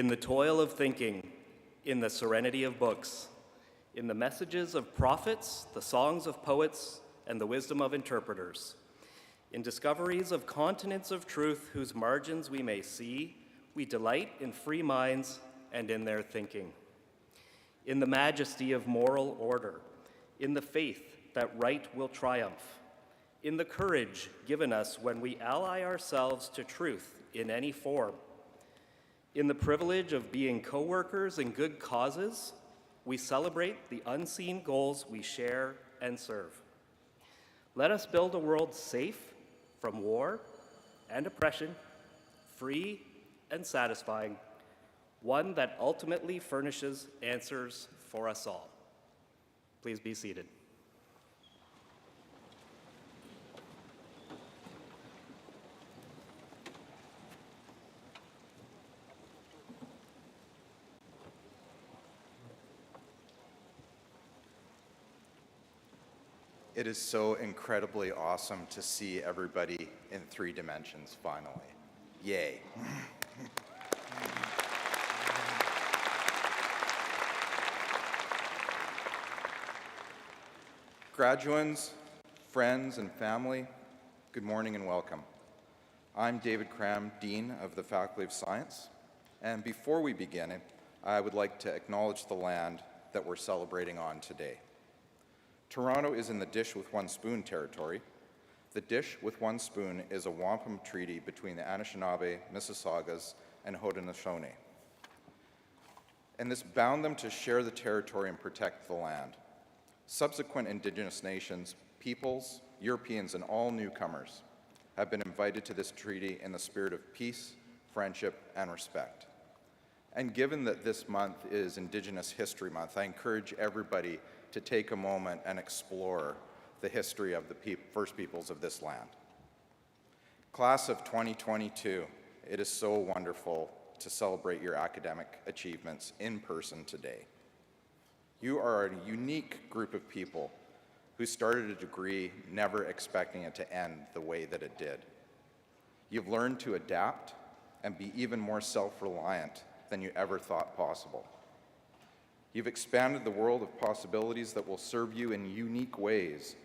in the toil of thinking, in the serenity of books, in the messages of prophets, the songs of poets, and the wisdom of interpreters, in discoveries of continents of truth whose margins we may see, we delight in free minds and in their thinking. In the majesty of moral order, in the faith that right will triumph, in the courage given us when we ally ourselves to truth in any form, in the privilege of being co-workers in good causes, we celebrate the unseen goals we share and serve. Let us build a world safe from war and oppression, free and satisfying, one that ultimately furnishes answers for us all. Please be seated. It is so incredibly awesome to see everybody in 3 dimensions finally. Yay. Graduands, friends, and family, good morning and welcome. I'm David Cram, Dean of the Faculty of Science, and before we begin, I would like to acknowledge the land that we're celebrating on today. Toronto is in the Dish with One Spoon territory. The Dish with One Spoon is a wampum treaty between the Anishinaabe, Mississaugas, and Haudenosaunee. And this bound them to share the territory and protect the land. Subsequent Indigenous nations, peoples, Europeans, and all newcomers have been invited to this treaty in the spirit of peace, friendship, and respect. And given that this month is Indigenous History Month, I encourage everybody to take a moment and explore the history of the first peoples of this land. Class of 2022, it is so wonderful to celebrate your academic achievements in person today. You are a unique group of people who started a degree never expecting it to end the way that it did. You've learned to adapt and be even more self-reliant than you ever thought possible. You've expanded the world of possibilities that will serve you in unique ways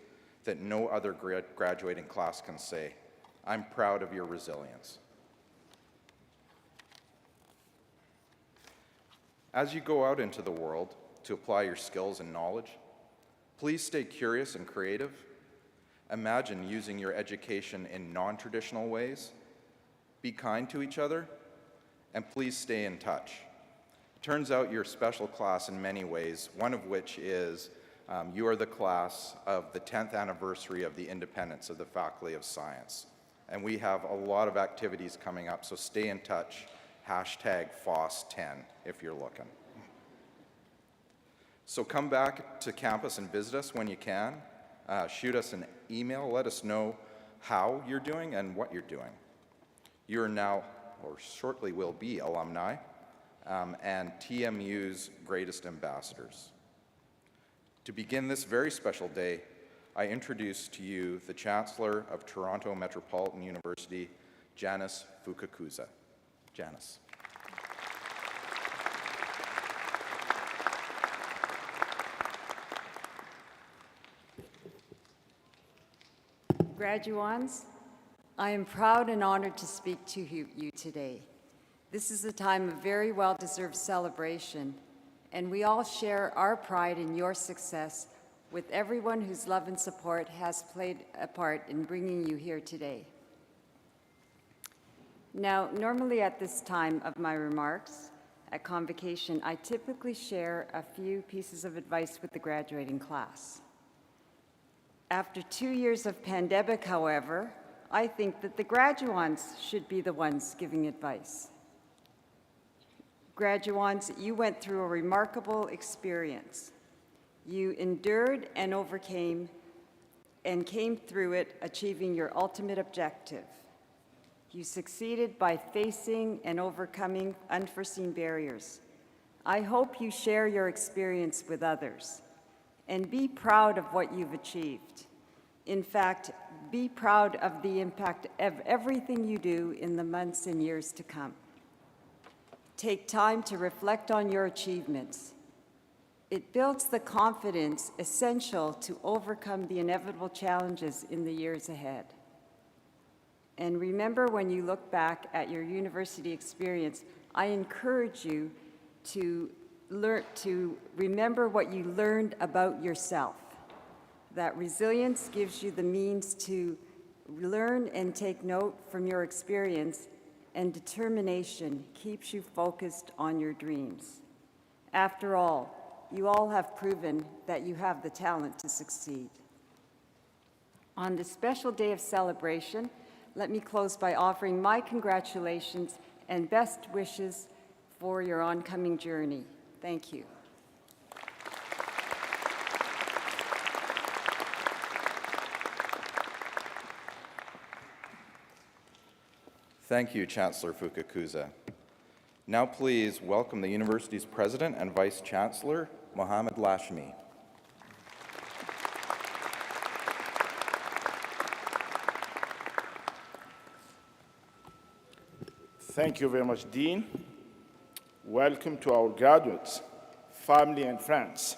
that no other graduating class can say. I'm proud of your resilience. As you go out into the world to apply your skills and knowledge, please stay curious and creative. Imagine using your education in non-traditional ways. Be kind to each other, and please stay in touch. Turns out you're a special class in many ways, one of which is you are the class of the 10th anniversary of the independence of the Faculty of Science. And we have a lot of activities coming up, so stay in touch, #FOSS10 if you're looking. So come back to campus and visit us when you can. Shoot us an email, let us know how you're doing and what you're doing. You are now, or shortly will be, alumni. And TMU's greatest ambassadors. To begin this very special day, I introduce to you the Chancellor of Toronto Metropolitan University, Janice Fukakusa. Janice. Graduands, I am proud and honored to speak to you today. This is a time of very well-deserved celebration, and we all share our pride in your success with everyone whose love and support has played a part in bringing you here today. Now, normally at this time of my remarks at Convocation, I typically share a few pieces of advice with the graduating class. After 2 years of pandemic, however, I think that the graduands should be the ones giving advice. Graduands, you went through a remarkable experience. You endured and overcame and came through it, achieving your ultimate objective. You succeeded by facing and overcoming unforeseen barriers. I hope you share your experience with others and be proud of what you've achieved. In fact, be proud of the impact of everything you do in the months and years to come. Take time to reflect on your achievements. It builds the confidence essential to overcome the inevitable challenges in the years ahead. And remember, when you look back at your university experience, I encourage you to remember what you learned about yourself. That resilience gives you the means to learn and take note from your experience, and determination keeps you focused on your dreams. After all, you all have proven that you have the talent to succeed. On this special day of celebration, let me close by offering my congratulations and best wishes for your oncoming journey. Thank you. Thank you, Chancellor Fukakusa. Now please welcome the university's President and Vice Chancellor, Mohamed Lashmi. Thank you very much, Dean. Welcome to our graduates, family and friends,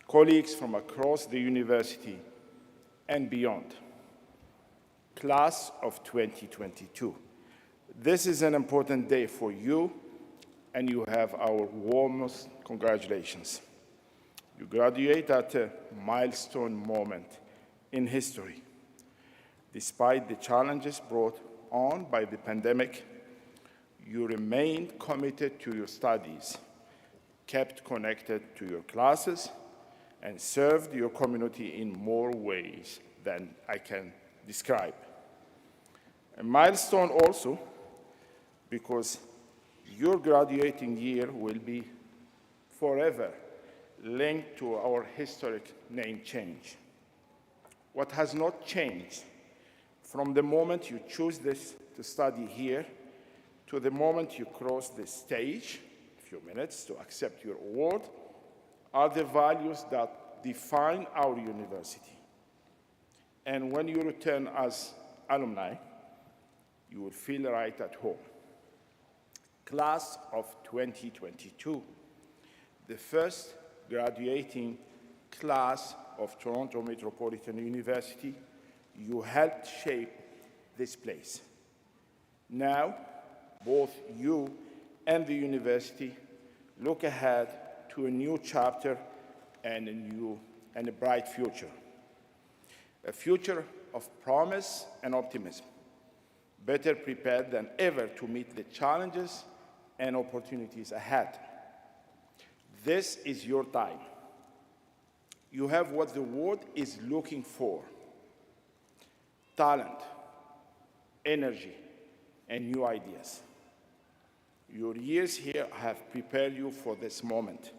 colleagues from across the university and beyond. Class of 2022. This is an important day for you, and you have our warmest congratulations. You graduate at a milestone moment in history. Despite the challenges brought on by the pandemic, you remained committed to your studies, kept connected to your classes, and served your community in more ways than I can describe. A milestone also because your graduating year will be forever linked to our historic name change. What has not changed from the moment you choose to study here to the moment you cross the stage, a few minutes, to accept your award, are the values that define our university. And when you return as alumni, you will feel right at home. Class of 2022, the first graduating class of Toronto Metropolitan University, you helped shape this place. Now, both you and the university look ahead to a new chapter and a bright future. A future of promise and optimism, better prepared than ever to meet the challenges and opportunities ahead. This is your time. You have what the world is looking for: talent, energy, and new ideas. Your years here have prepared you for this moment.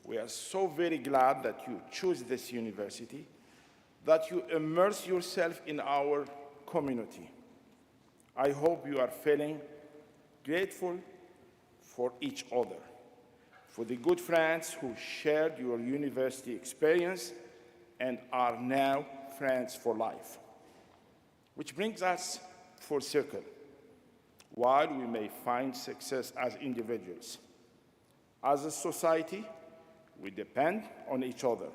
We are so very glad that you choose this university, that you immerse yourself in our community. I hope you are feeling grateful for each other, for the good friends who shared your university experience and are now friends for life. Which brings us full circle. While we may find success as individuals, as a society, we depend on each other.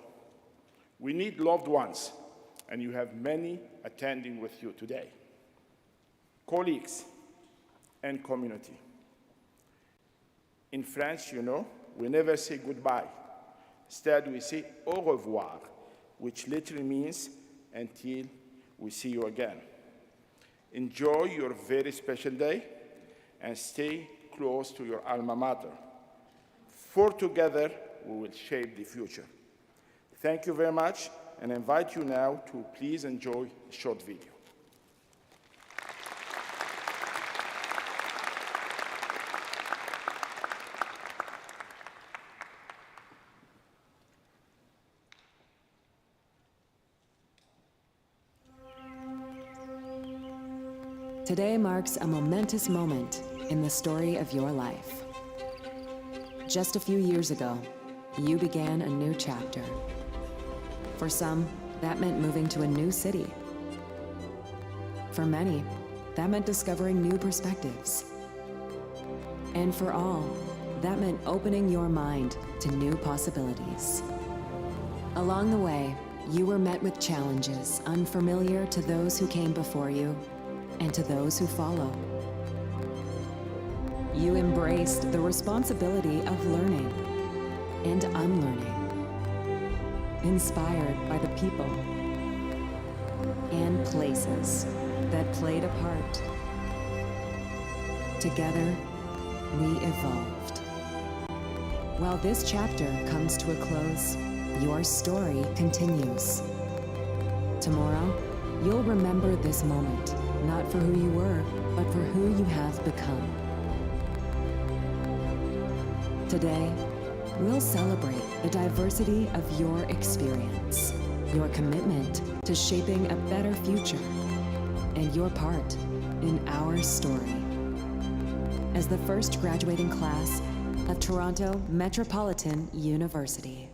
We need loved ones, and you have many attending with you today. Colleagues and community. In France, you know, we never say goodbye. Instead, we say au revoir, which literally means until we see you again. Enjoy your very special day and stay close to your alma mater. For together, we will shape the future. Thank you very much, and I invite you now to please enjoy a short video. Today marks a momentous moment in the story of your life. Just a few years ago, you began a new chapter. For some, that meant moving to a new city. For many, that meant discovering new perspectives. And for all, that meant opening your mind to new possibilities. Along the way, you were met with challenges unfamiliar to those who came before you and to those who follow. You embraced the responsibility of learning and unlearning, inspired by the people and places that played a part. Together, we evolved. While this chapter comes to a close, your story continues. Tomorrow, you'll remember this moment, not for who you were, but for who you have become. Today, we'll celebrate the diversity of your experience, your commitment to shaping a better future, and your part in our story. As the first graduating class of Toronto Metropolitan University.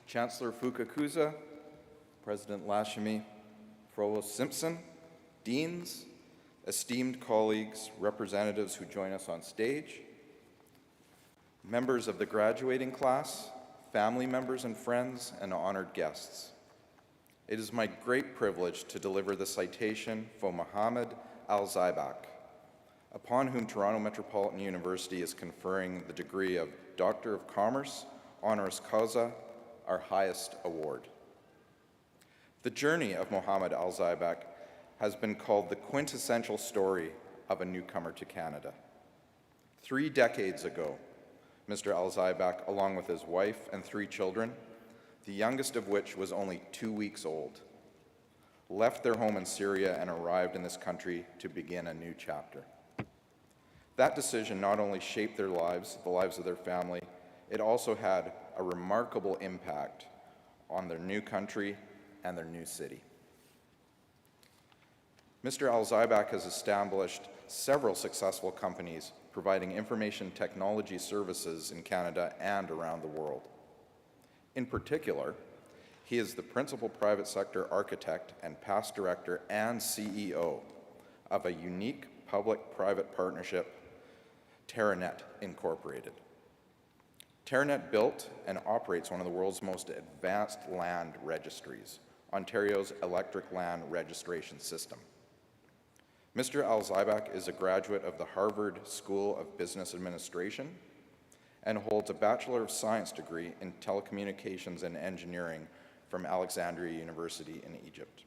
Chancellor Fukakusa, President Lashmi, Provost Simpson, deans, esteemed colleagues, representatives who join us on stage, members of the graduating class, family members and friends, and honored guests. It is my great privilege to deliver the citation for Mohammed Al-Zaibak, upon whom Toronto Metropolitan University is conferring the degree of Doctor of Commerce, honoris causa, our highest award. The journey of Mohammed Al-Zaibak has been called the quintessential story of a newcomer to Canada. 3 decades ago, Mr. Al-Zaibak, along with his wife and 3 children, the youngest of which was only 2 weeks old, left their home in Syria and arrived in this country to begin a new chapter. That decision not only shaped their lives, the lives of their family, it also had a remarkable impact on their new country and their new city. Mr. Al-Zaibak has established several successful companies providing information technology services in Canada and around the world. In particular, he is the principal private sector architect and past director and CEO of a unique public-private partnership, TerraNet Incorporated. TerraNet built and operates one of the world's most advanced land registries, Ontario's Electric Land Registration System. Mr. Al-Zaibak is a graduate of the Harvard School of Business Administration and holds a Bachelor of Science degree in Telecommunications and Engineering from Alexandria University in Egypt.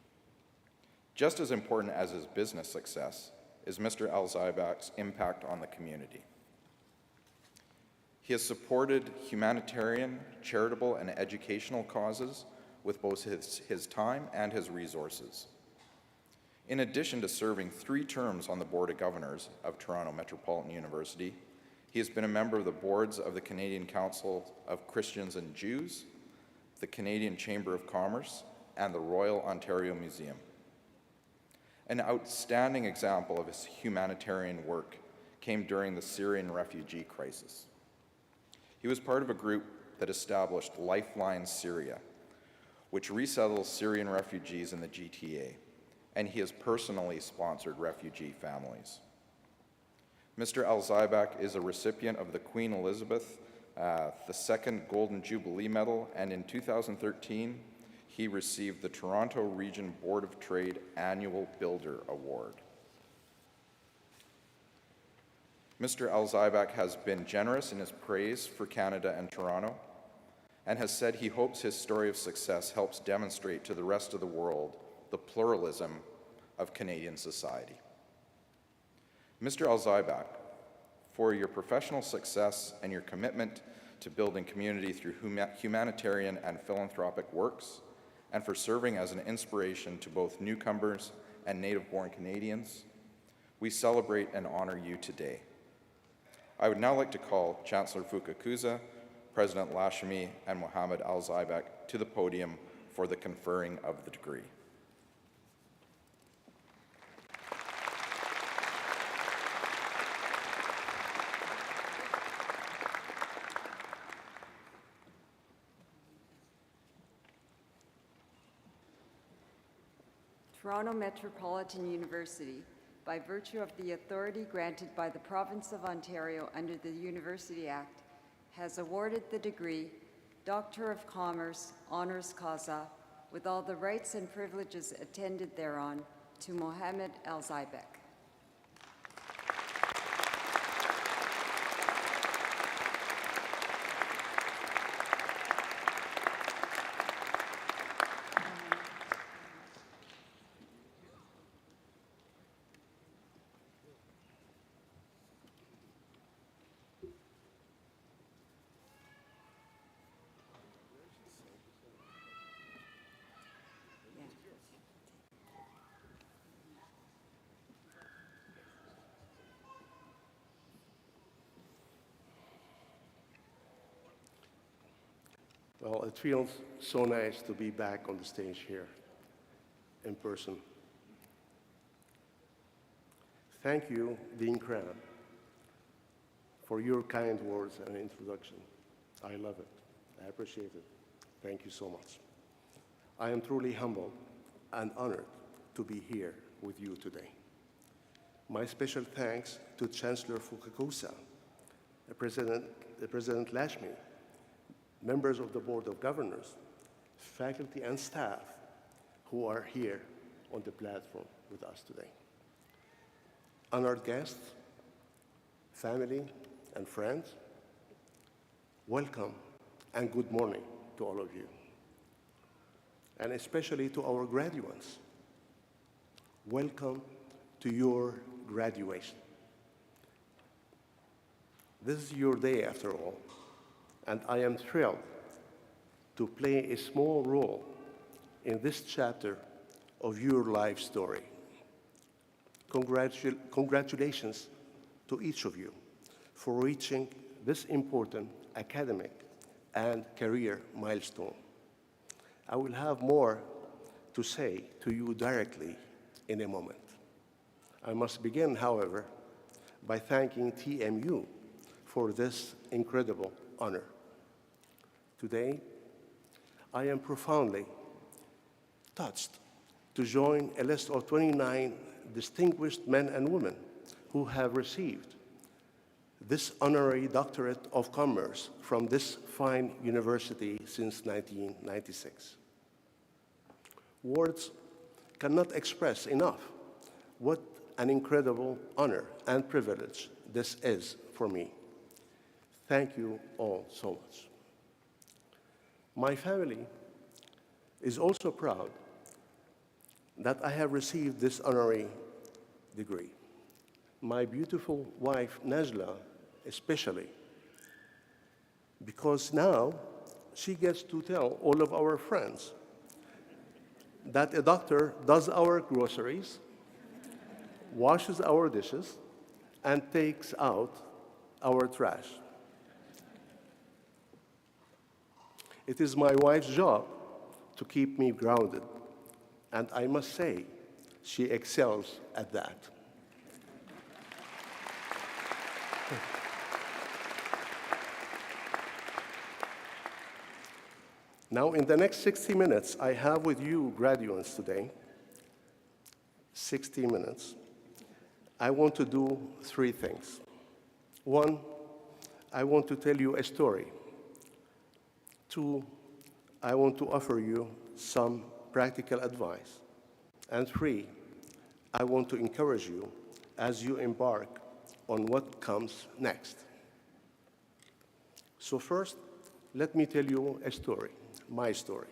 Just as important as his business success is Mr. Al-Zaibak's impact on the community. He has supported humanitarian, charitable, and educational causes with both his time and his resources. In addition to serving 3 terms on the Board of Governors of Toronto Metropolitan University, he has been a member of the boards of the Canadian Council of Christians and Jews, the Canadian Chamber of Commerce, and the Royal Ontario Museum. An outstanding example of his humanitarian work came during the Syrian refugee crisis. He was part of a group that established Lifeline Syria, which resettles Syrian refugees in the GTA, and he has personally sponsored refugee families. Mr. Al-Zaibak is a recipient of the Queen Elizabeth II Golden Jubilee Medal, and in 2013, he received the Toronto Region Board of Trade Annual Builder Award. Mr. Al-Zaibak has been generous in his praise for Canada and Toronto, and has said he hopes his story of success helps demonstrate to the rest of the world the pluralism of Canadian society. Mr. Al-Zaibak, for your professional success and your commitment to building community through humanitarian and philanthropic works, and for serving as an inspiration to both newcomers and native-born Canadians, we celebrate and honor you today. I would now like to call Chancellor Fukakusa, President Lashmi, and Mohammed Al-Zaibak to the podium for the conferring of the degree. Toronto Metropolitan University, by virtue of the authority granted by the Province of Ontario under the University Act, has awarded the degree Doctor of Commerce, Honoris Causa, with all the rights and privileges attended thereon, to Mohammed El-Zaibek. Well, it feels so nice to be back on the stage here in person. Thank you, Dean Cram, for your kind words and introduction. I love it. I appreciate it. Thank you so much. I am truly humbled and honored to be here with you today. My special thanks to Chancellor Fukakusa, President Lashmi, members of the Board of Governors, faculty and staff who are here on the platform with us today. Honored guests, family, and friends, welcome and good morning to all of you, and especially to our graduates. Welcome to your graduation. This is your day after all, and I am thrilled to play a small role in this chapter of your life story. Congratulations to each of you for reaching this important academic and career milestone. I will have more to say to you directly in a moment. I must begin, however, by thanking TMU for this incredible honor. Today, I am profoundly touched to join a list of 29 distinguished men and women who have received this honorary doctorate of commerce from this fine university since 1996. Words cannot express enough what an incredible honor and privilege this is for me. Thank you all so much. My family is also proud that I have received this honorary degree. My beautiful wife, Najla, especially, because now she gets to tell all of our friends that a doctor does our groceries, washes our dishes, and takes out our trash. It is my wife's job to keep me grounded, and I must say, she excels at that. Now, in the next 60 minutes I have with you graduates today, 60 minutes, I want to do three things. One, I want to tell you a story. Two, I want to offer you some practical advice. And three, I want to encourage you as you embark on what comes next. So first, let me tell you a story, my story.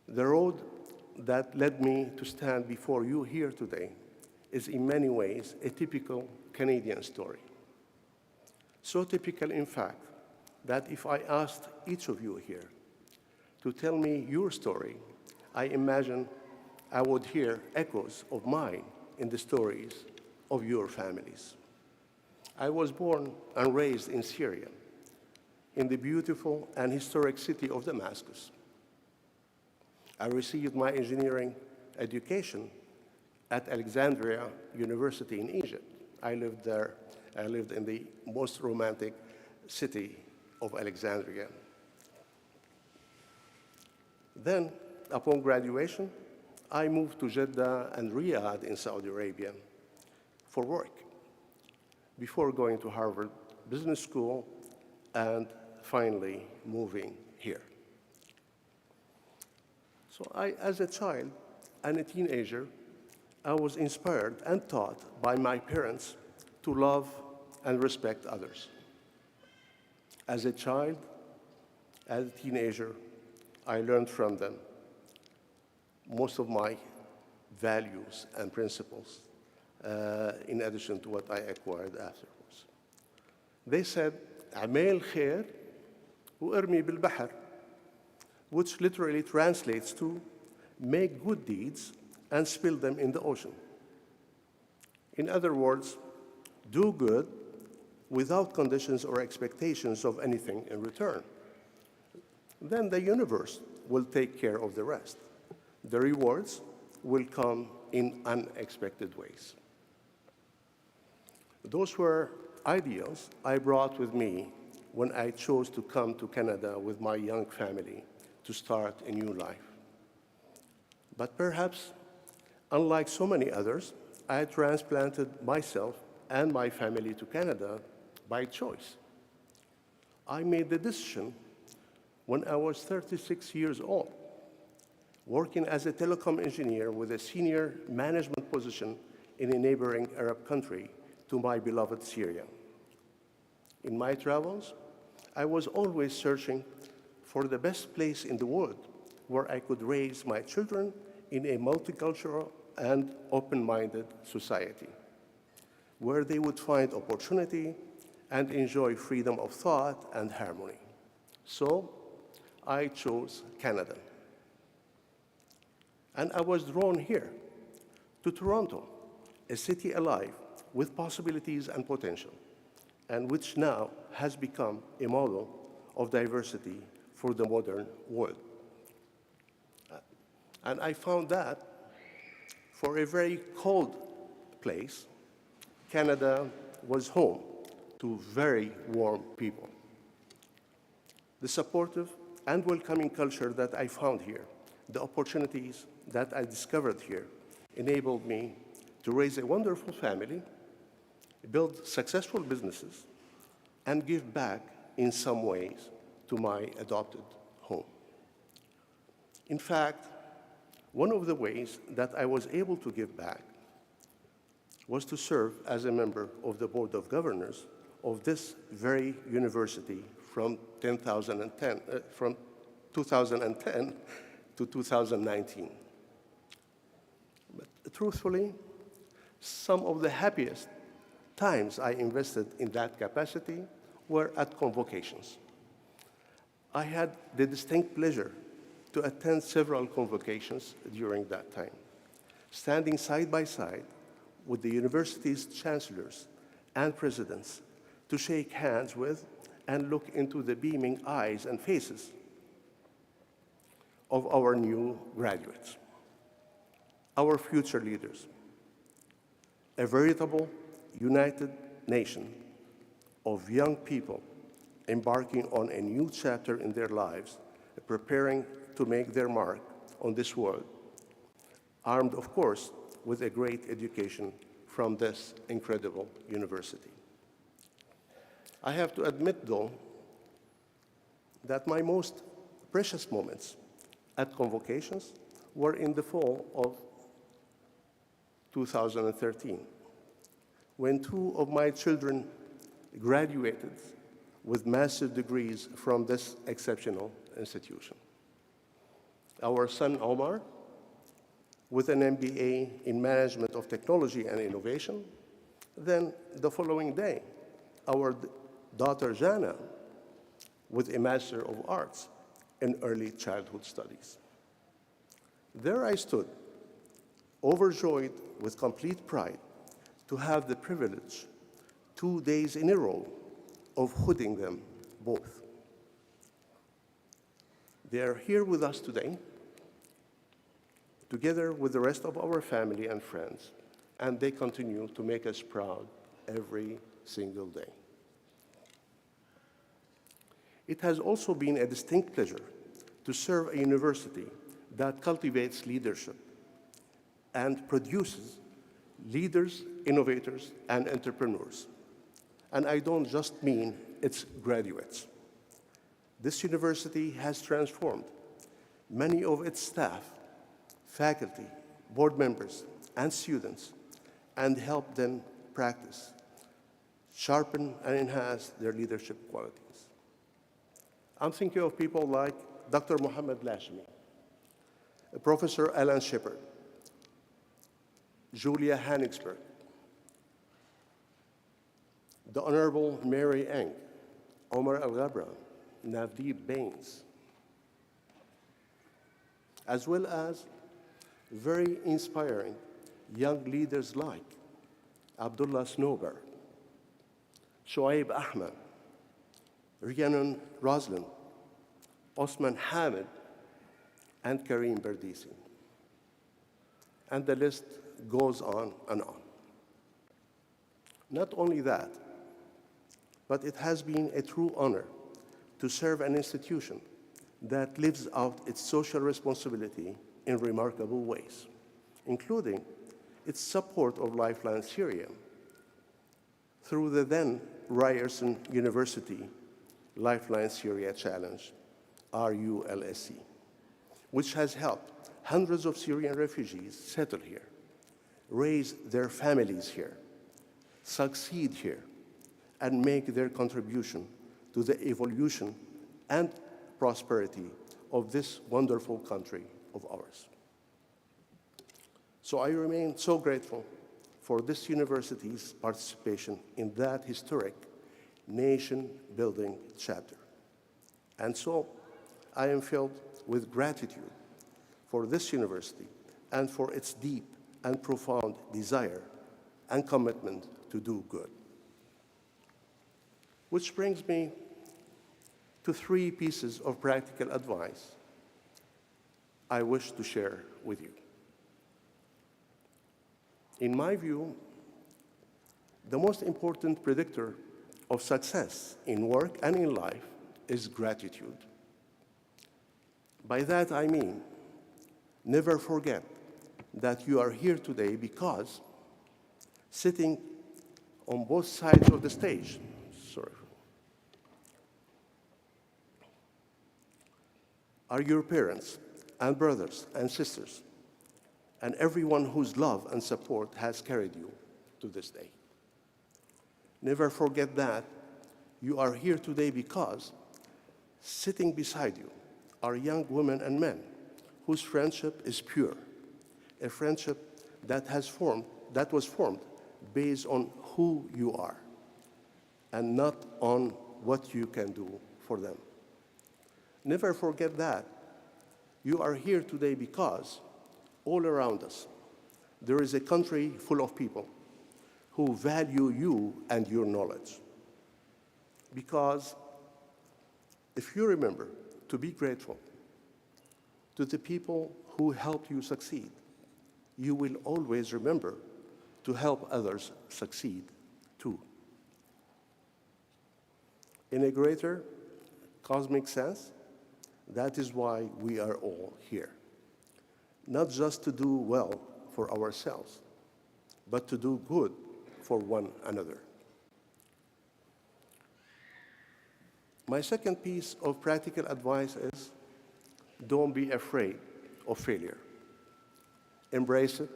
The road that led me to stand before you here today is in many ways a typical Canadian story. So typical, in fact, that if I asked each of you here to tell me your story, I imagine I would hear echoes of mine in the stories of your families. I was born and raised in Syria, in the beautiful and historic city of Damascus. I received my engineering education at Alexandria University in Egypt. I lived there. I lived in the most romantic city of Alexandria. Then, upon graduation, I moved to Jeddah and Riyadh in Saudi Arabia for work before going to Harvard Business School and finally moving here. So as a child and a teenager, I was inspired and taught by my parents to love and respect others. As a child, as a teenager, I learned from them most of my values and principles, in addition to what I acquired afterwards. They said, "عمل خير وارمي بالبحر," which literally translates to make good deeds and spill them in the ocean. In other words, do good without conditions or expectations of anything in return. Then the universe will take care of the rest. The rewards will come in unexpected ways. Those were ideals I brought with me when I chose to come to Canada with my young family to start a new life. But perhaps, unlike so many others, I had transplanted myself and my family to Canada by choice. I made the decision when I was 36 years old, working as a telecom engineer with a senior management position in a neighboring Arab country to my beloved Syria. In my travels, I was always searching for the best place in the world where I could raise my children in a multicultural and open-minded society, where they would find opportunity and enjoy freedom of thought and harmony. So I chose Canada. And I was drawn here to Toronto, a city alive with possibilities and potential, and which now has become a model of diversity for the modern world. And I found that for a very cold place, Canada was home to very warm people. The supportive and welcoming culture that I found here, the opportunities that I discovered here, enabled me to raise a wonderful family, build successful businesses, and give back in some ways to my adopted home. In fact, one of the ways that I was able to give back was to serve as a member of the Board of Governors of this very university from 2010 to 2019. But truthfully, some of the happiest times I invested in that capacity were at convocations. I had the distinct pleasure to attend several convocations during that time, standing side by side with the university's chancellors and presidents to shake hands with and look into the beaming eyes and faces of our new graduates, our future leaders, a veritable united nation of young people embarking on a new chapter in their lives, preparing to make their mark on this world, armed, of course, with a great education from this incredible university. I have to admit, though, that my most precious moments at convocations were in the fall of 2013, when two of my children graduated with master's degrees from this exceptional institution. Our son Omar, with an MBA in Management of Technology and Innovation. Then the following day, our daughter Jana, with a Master of Arts in Early Childhood Studies. There I stood, overjoyed with complete pride to have the privilege, 2 days in a row, of hooding them both. They are here with us today, together with the rest of our family and friends, and they continue to make us proud every single day. It has also been a distinct pleasure to serve a university that cultivates leadership, and produces leaders, innovators, and entrepreneurs. And I don't just mean its graduates. This university has transformed many of its staff, faculty, board members, and students, and helped them practice, sharpen, and enhance their leadership qualities. I'm thinking of people like Dr. Mohammed Lashmi, Professor Alan Shepard, Julia Hanigsberg, the Honorable Mary Eng, Omar Al-Ghabra, Navdeep Bains, as well as very inspiring young leaders like Abdullah Snowber, Shoaib Ahmed, Rhiannon Roslin, Osman Hamid, and Kareem Berdisi. And the list goes on and on. Not only that, but it has been a true honor to serve an institution that lives out its social responsibility in remarkable ways, including its support of Lifeline Syria through the then Ryerson University Lifeline Syria Challenge, RULSC, which has helped hundreds of Syrian refugees settle here, raise their families here, succeed here, and make their contribution to the evolution and prosperity of this wonderful country of ours. So I remain so grateful for this university's participation in that historic nation-building chapter. And so I am filled with gratitude for this university and for its deep and profound desire and commitment to do good. Which brings me to 3 pieces of practical advice I wish to share with you. In my view, the most important predictor of success in work and in life is gratitude. By that I mean, never forget that you are here today because sitting on both sides of the stage, are your parents and brothers and sisters, and everyone whose love and support has carried you to this day. Never forget that you are here today because sitting beside you are young women and men whose friendship is pure, a friendship that was formed based on who you are and not on what you can do for them. Never forget that you are here today because all around us there is a country full of people who value you and your knowledge. Because if you remember to be grateful to the people who helped you succeed, you will always remember to help others succeed too. In a greater cosmic sense, that is why we are all here. Not just to do well for ourselves, but to do good for one another. My second piece of practical advice is, don't be afraid of failure. Embrace it,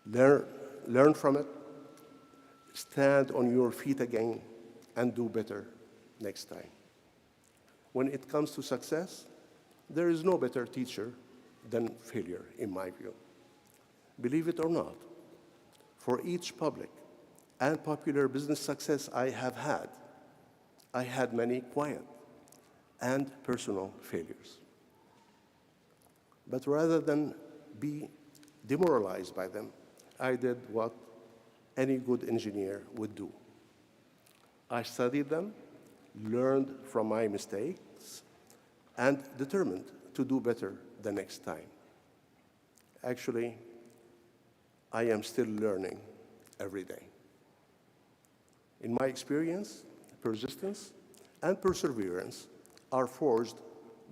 learn from it, stand on your feet again, and do better next time. When it comes to success, there is no better teacher than failure, in my view. Believe it or not, for each public and popular business success I had many quiet and personal failures. But rather than be demoralized by them, I did what any good engineer would do. I studied them, learned from my mistakes, and determined to do better the next time. Actually, I am still learning every day. In my experience, persistence and perseverance are forged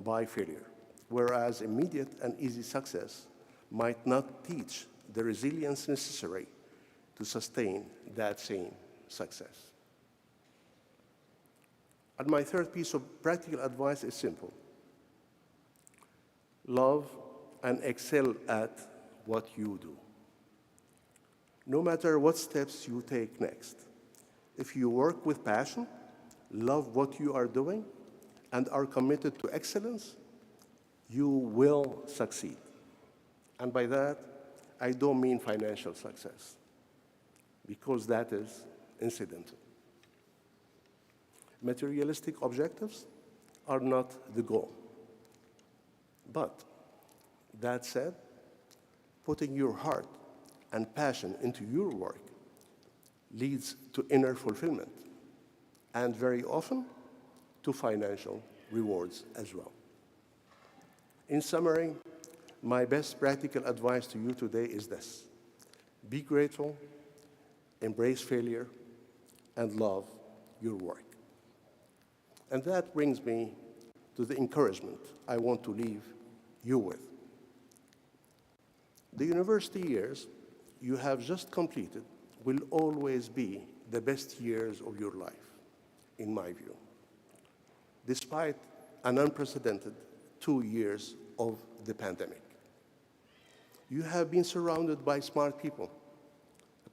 by failure, whereas immediate and easy success might not teach the resilience necessary to sustain that same success. And my third piece of practical advice is simple. Love and excel at what you do. No matter what steps you take next, if you work with passion, love what you are doing, and are committed to excellence, you will succeed. And by that, I don't mean financial success, because that is incidental. Materialistic objectives are not the goal. But that said, putting your heart and passion into your work leads to inner fulfillment, and very often to financial rewards as well. In summary, my best practical advice to you today is this: be grateful, embrace failure, and love your work. And that brings me to the encouragement I want to leave you with. The university years you have just completed will always be the best years of your life, in my view, despite an unprecedented 2 years of the pandemic. You have been surrounded by smart people,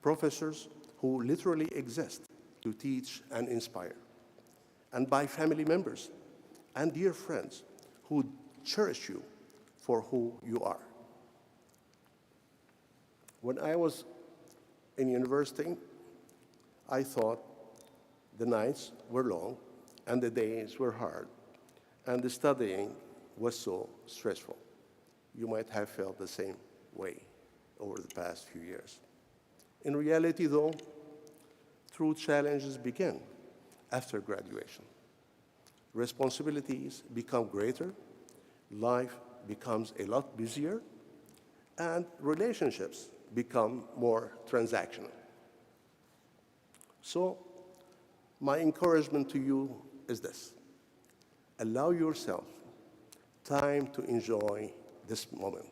professors who literally exist to teach and inspire, and by family members and dear friends who cherish you for who you are. When I was in university, I thought the nights were long and the days were hard and the studying was so stressful. You might have felt the same way over the past few years. In reality, though, true challenges begin after graduation. Responsibilities become greater, life becomes a lot busier, and relationships become more transactional. So, my encouragement to you is this: allow yourself time to enjoy this moment.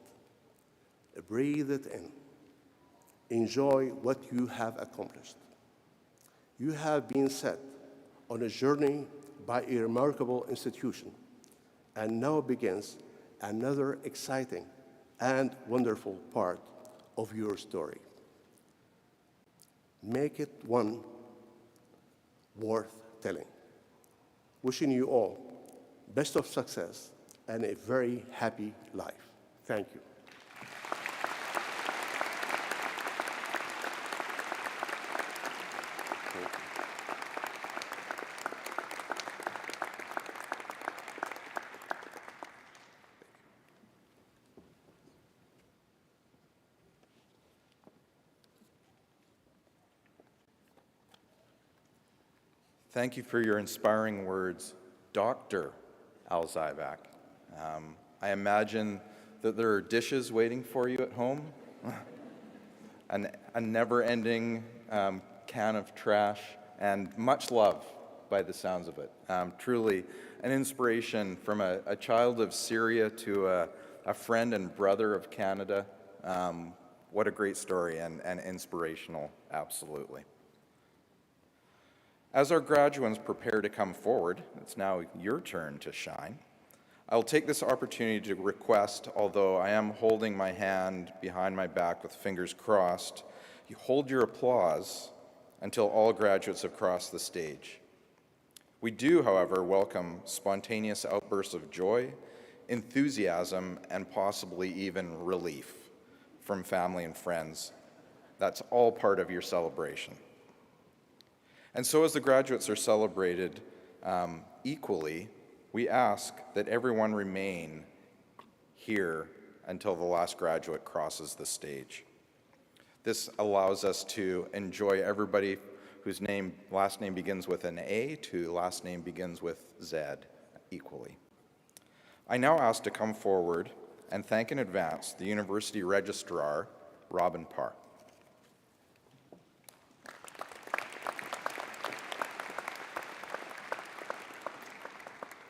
Breathe it in. Enjoy what you have accomplished. You have been set on a journey by a remarkable institution, and now begins another exciting and wonderful part of your story. Make it one worth telling. Wishing you all best of success and a very happy life. Thank you. Thank you for your inspiring words, Dr. Al-Zaibak. I imagine that there are dishes waiting for you at home, a never-ending can of trash, and much love by the sounds of it. Truly an inspiration from a child of Syria to a friend and brother of Canada. What a great story and inspirational, absolutely. As our graduates prepare to come forward, it's now your turn to shine. I'll take this opportunity to request, although I am holding my hand behind my back with fingers crossed, you hold your applause until all graduates have crossed the stage. We do, however, welcome spontaneous outbursts of joy, enthusiasm, and possibly even relief from family and friends. That's all part of your celebration. And so as the graduates are celebrated equally, we ask that everyone remain here until the last graduate crosses the stage. This allows us to enjoy everybody whose last name begins with an A to last name begins with Z equally. I now ask to come forward and thank in advance the University Registrar, Robin Parr.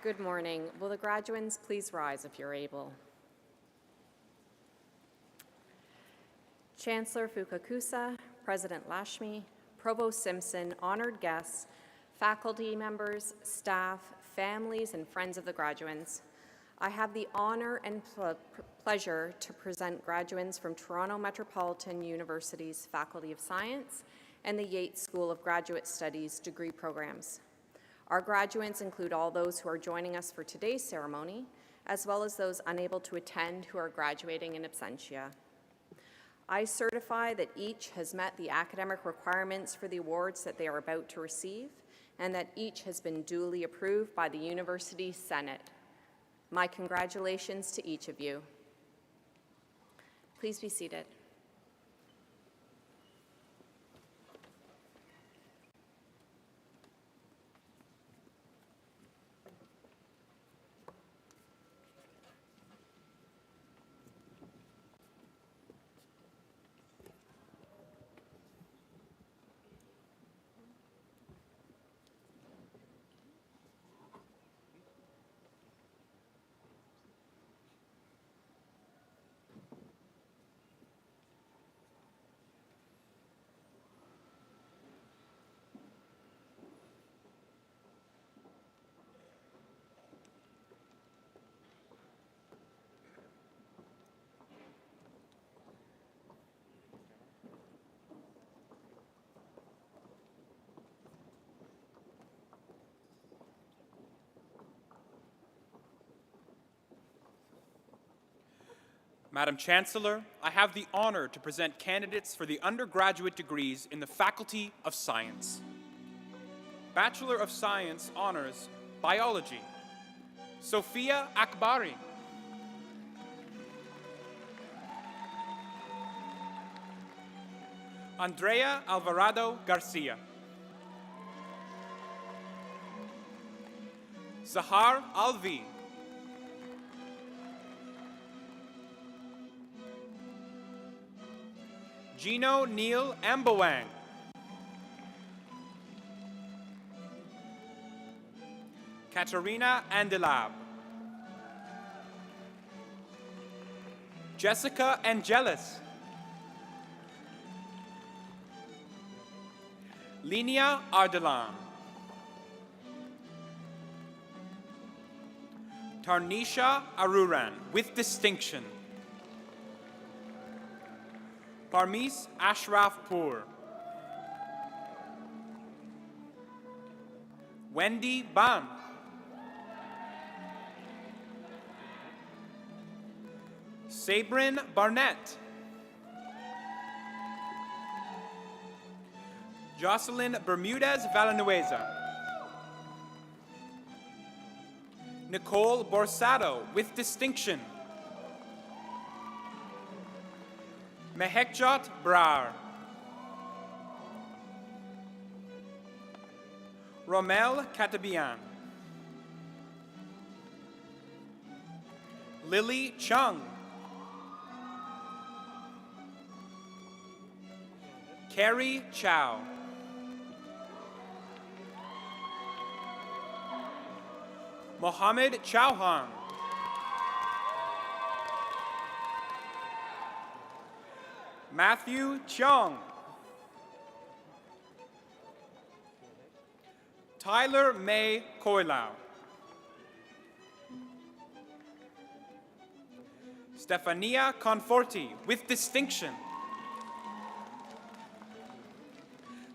Good morning. Will the graduands please rise if you're able? Chancellor Fukakusa, President Lashmi, Provost Simpson, honored guests, faculty members, staff, families, and friends of the graduands. I have the honor and pleasure to present graduands from Toronto Metropolitan University's Faculty of Science and the Yates School of Graduate Studies degree programs. Our graduands include all those who are joining us for today's ceremony, as well as those unable to attend who are graduating in absentia. I certify that each has met the academic requirements for the awards that they are about to receive, and that each has been duly approved by the University Senate. My congratulations to each of you. Please be seated. Madam Chancellor, I have the honor to present candidates for the undergraduate degrees in the Faculty of Science. Bachelor of Science Honors, Biology, Sophia Akbari. Andrea Alvarado Garcia. Zahar Alvi. Gino Neil Ambawang. Katerina Andelab. Jessica Angelis. Linia Ardalan. Tarnisha Aruran, with distinction. Parmees Ashraf Poor. Wendy Ban. Sabrin Barnett. Jocelyn Bermudez Villanueva. Nicole Borsado, with distinction. Mehekjot Brar. Romel Katabian. Lily Chung. Carrie Chow. Mohammed Chauhan. Matthew Chung. Tyler May Koilau. Stefania Conforti, with distinction.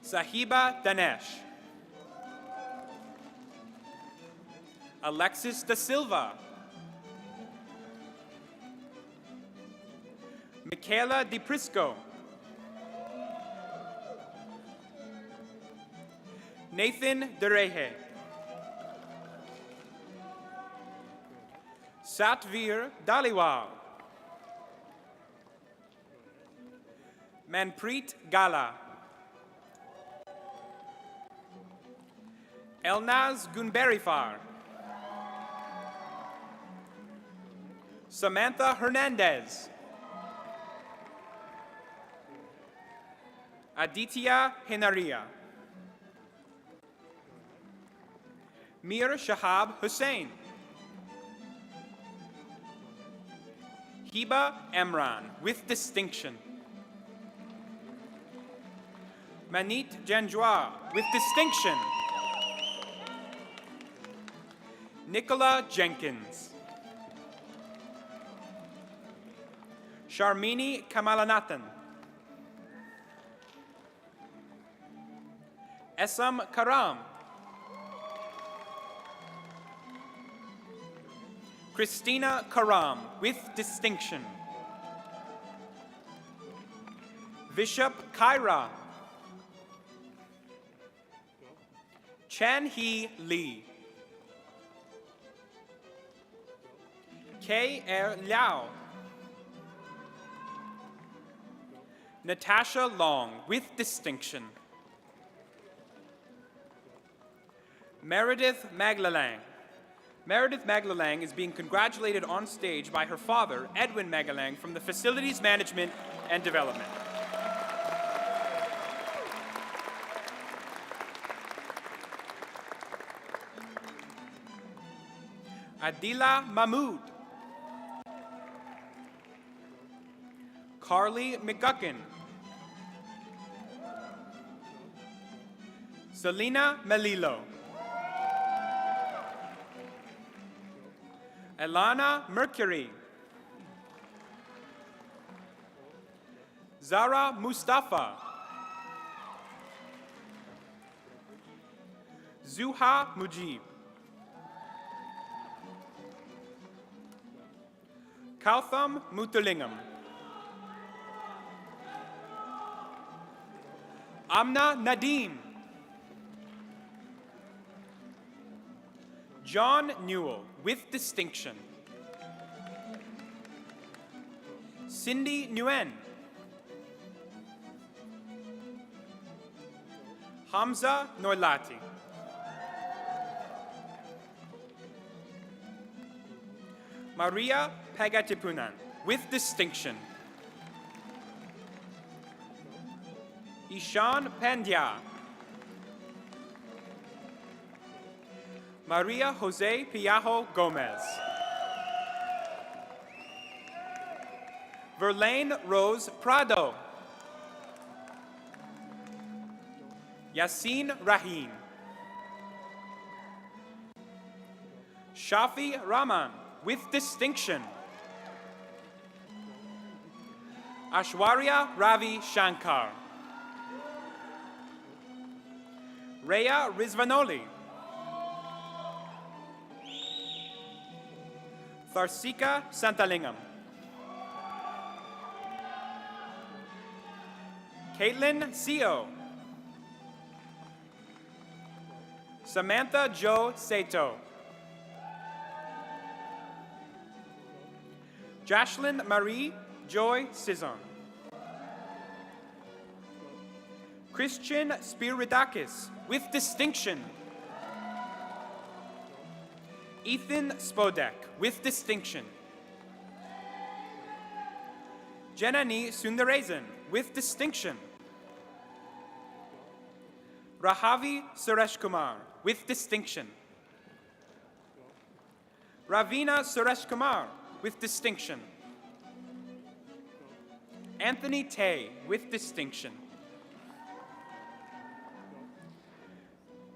Sahiba Danesh. Alexis Da Silva. Michaela DiPrisco. Nathan Dereje. Satvir Daliwal. Manpreet Gala. Elnaz Gunberifar. Samantha Hernandez. Aditya Henaria. Mir Shahab Hussain. Hiba Emran, with distinction. Manit Janjois, with distinction. Nicola Jenkins. Sharmini Kamalanathan. Essam Karam. Christina Karam, with distinction. Bishop Kaira. Chan-hee Lee. K.R. Liao. Natasha Long, with distinction. Meredith Maglalang. Meredith Maglalang is being congratulated on stage by her father, Edwin Maglalang, from the Facilities Management and Development. Adila Mahmood. Carly McGuckin. Selena Melillo. Elana Mercury. Zara Mustafa. Zuha Mujib. Kautham Mutulingam. Amna Nadeem. John Newell, with distinction. Cindy Nguyen. Hamza Noilati. Maria Pagatipunan, with distinction. Ishan Pandya. Maria Jose Piajo Gomez. Verlaine Rose Prado. Yassine Rahim. Shafi Rahman, with distinction. Ashwarya Ravi Shankar. Rhea Rizvanoli. Tharsika Santalingam. Caitlin Seo. Samantha Jo Sato. Jashlyn Marie Joy Cizon. Christian Spiridakis, with distinction. Ethan Spodek, with distinction. Janani Sundaresan, with distinction. Rahavi Suresh Kumar, with distinction. Ravina Suresh Kumar, with distinction. Anthony Tay, with distinction.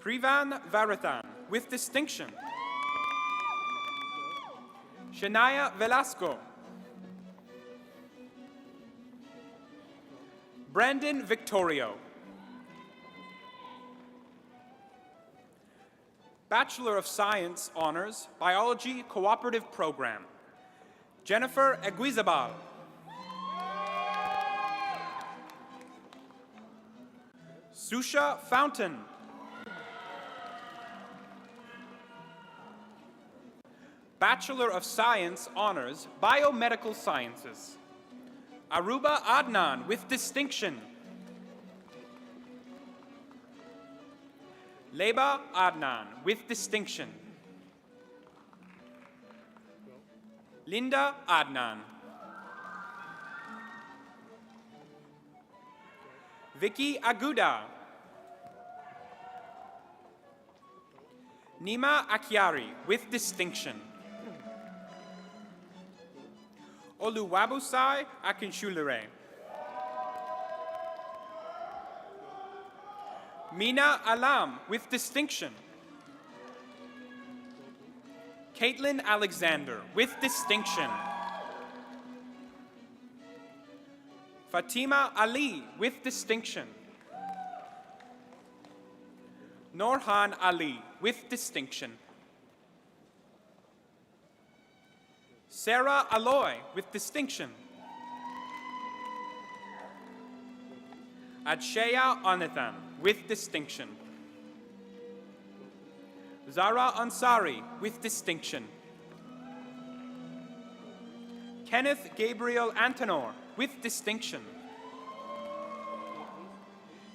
Privan Varathan, with distinction. Shania Velasco. Brandon Victorio. Bachelor of Science Honors, Biology Cooperative Program. Jennifer Eguizabal. Susha Fountain. Bachelor of Science Honors, Biomedical Sciences. Aruba Adnan, with distinction. Leba Adnan, with distinction. Linda Adnan. Vicky Aguda. Nima Akiari, with distinction. Oluwabusai Akinshulere. Mina Alam with distinction. Caitlin Alexander with distinction. Fatima Ali with distinction. Norhan Ali with distinction. Sarah Aloy with distinction. Adshaya Anathan with distinction. Zara Ansari with distinction. Kenneth Gabriel Antonor with distinction.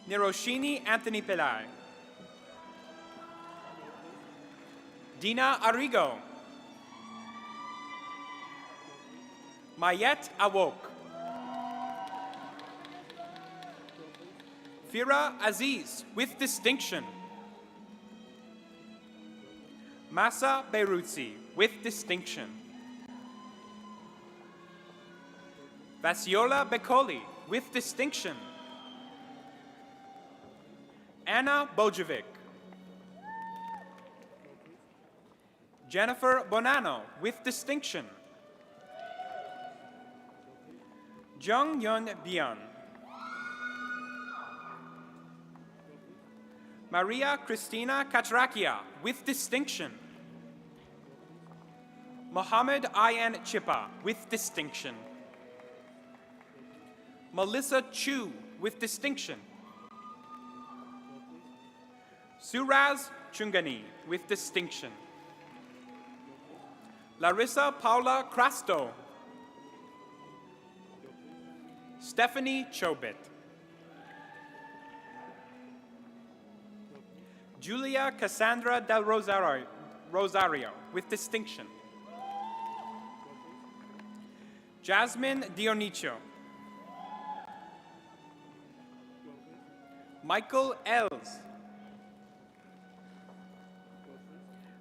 Niroshini Anthony Pillai. Dina Arrigo. Mayet Awok. Fira Aziz with distinction. Masa Beirutzi with distinction. Vasiola Bekoli with distinction. Anna Bojovic. Jennifer Bonanno with distinction. Jung Yun Bian. Maria Cristina Katrakia with distinction. Mohammed Ayan Chipa with distinction. Melissa Chu with distinction. Suraz Chungani with distinction. Larissa Paula Crasto. Stephanie Chobit. Julia Cassandra del Rosario with distinction. Jasmine Dionicio. Michael Els.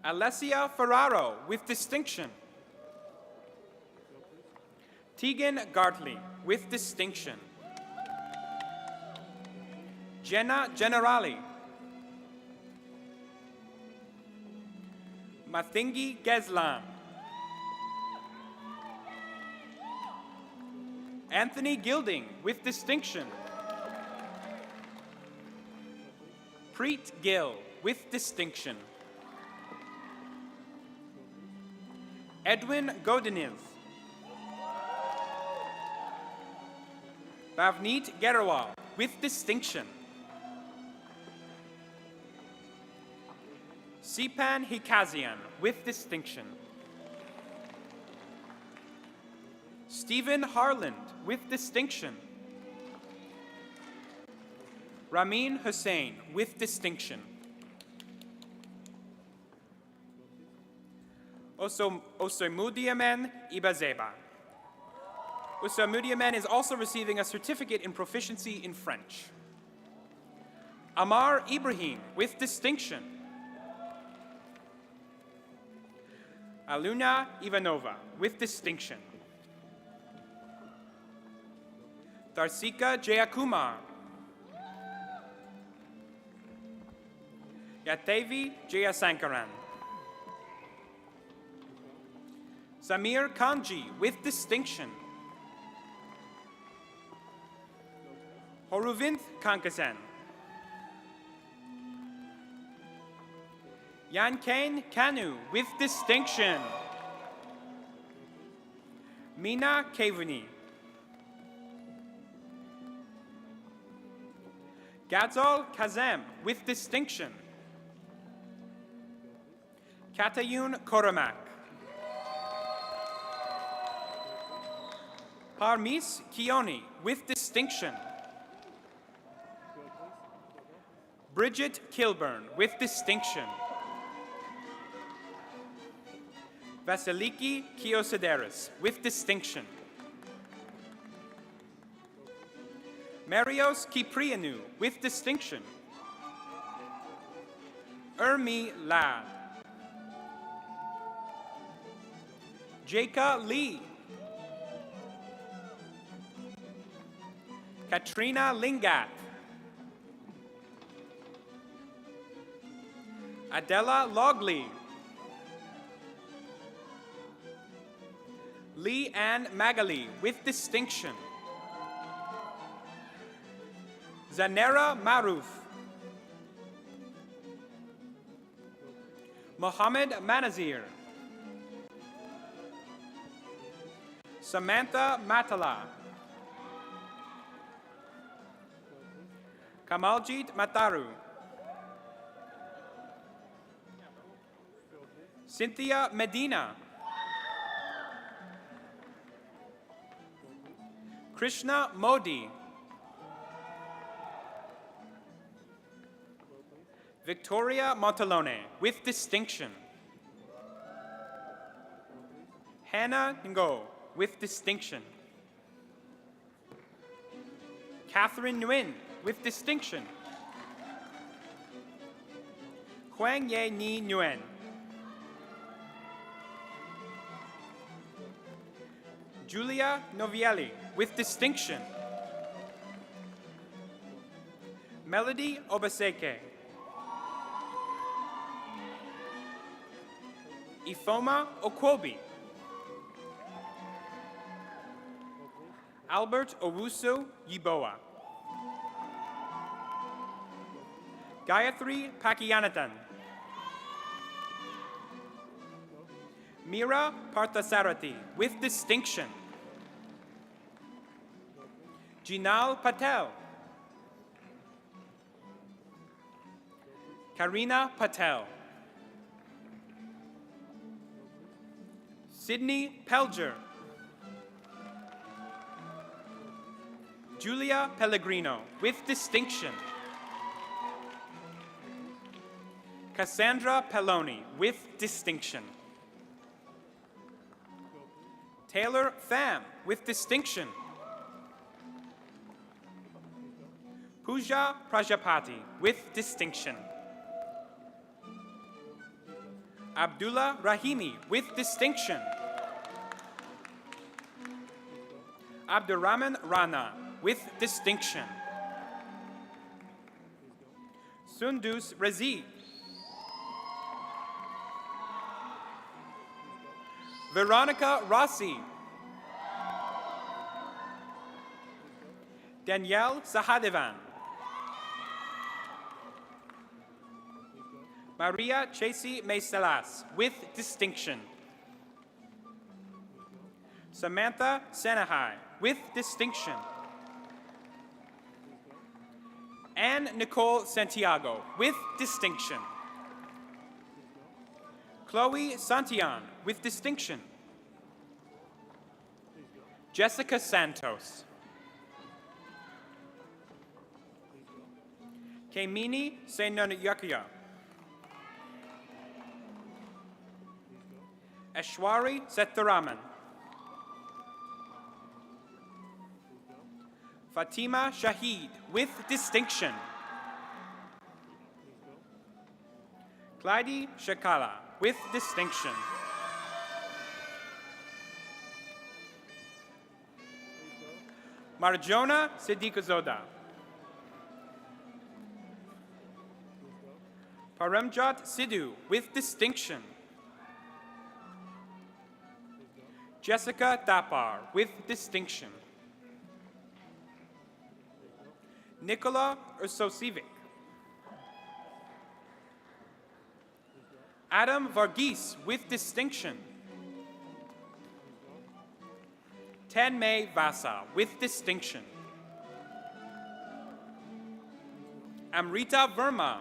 Alessia Ferraro with distinction. Tegan Gartley with distinction. Jenna Generali. Mathingi Geslam. Anthony Gilding with distinction. Preet Gill with distinction. Edwin Godinez. Bhavneet Gerwal with distinction. Sipan Hikazian with distinction. Stephen Harland with distinction. Ramin Hussain with distinction. Osomudiamen Ibazeba. Osomudiamen is also receiving a certificate in proficiency in French. Amar Ibrahim with distinction. Aluna Ivanova with distinction. Darsika Jayakumar. Yatevi Jayasankaran. Samir Kanji with distinction. Horuvinth Kankasen. Yankain Kanu with distinction. Mina Kavuni. Gadzal Kazem with distinction. Katayun Koramak. Parmis Kioni with distinction. Bridget Kilburn with distinction. Vasiliki Kiosideris with distinction. Marios Kiprianou with distinction. Ermi Lad. Jaka Lee. Katrina Lingat. Adela Logley. Lee Ann Magali with distinction. Zanera Maruf. Mohammed Manazir. Samantha Matala. Kamaljit Mataru. Cynthia Medina. Krishna Modi. Victoria Montalone with distinction. Hannah Ngo with distinction. Catherine Nguyen with distinction. Huang Ye Ni Nguyen. Julia Novielli with distinction. Melody Obaseke. Ifoma Okwobi. Albert Owusu Yiboa. Gayatri Pakiyanathan. Mira Parthasarathi with distinction. Jinal Patel. Karina Patel. Sydney Pelger. Julia Pellegrino with distinction. Cassandra Pelloni with distinction. Taylor Pham with distinction. Pooja Prajapati with distinction. Abdullah Rahimi with distinction. Abdurrahman Rana with distinction. Sundus Razi. Veronica Rossi. Danielle Sahadevan. Maria Chasey Meiselas with distinction. Samantha Senahai with distinction. Anne Nicole Santiago with distinction. Chloe Santillan with distinction. Jessica Santos. Kemini Senonyakuya. Ashwari Setharaman. Fatima Shahid with distinction. Clyde Shakala with distinction. Marjona Siddiqazoda. Paramjot Sidhu with distinction. Jessica Thapar with distinction. Nicola Ursosivic. Adam Varghese with distinction. Tanmay Vasa with distinction. Amrita Verma.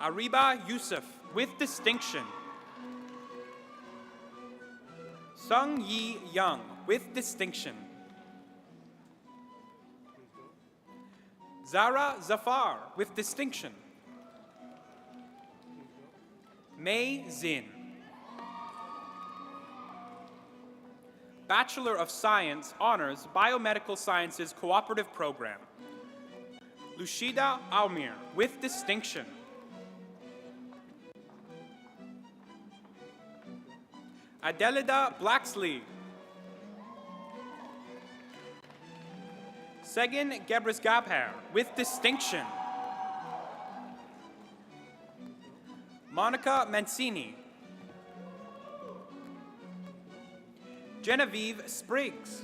Ariba Yusuf with distinction. Sung Yi Young with distinction. Zara Zafar with distinction. Mei Zin. Bachelor of Science Honors Biomedical Sciences Cooperative Program. Lushida Almir with distinction. Adelida Blacksley. Segin Gebris Gabher with distinction. Monica Mancini. Genevieve Spriggs.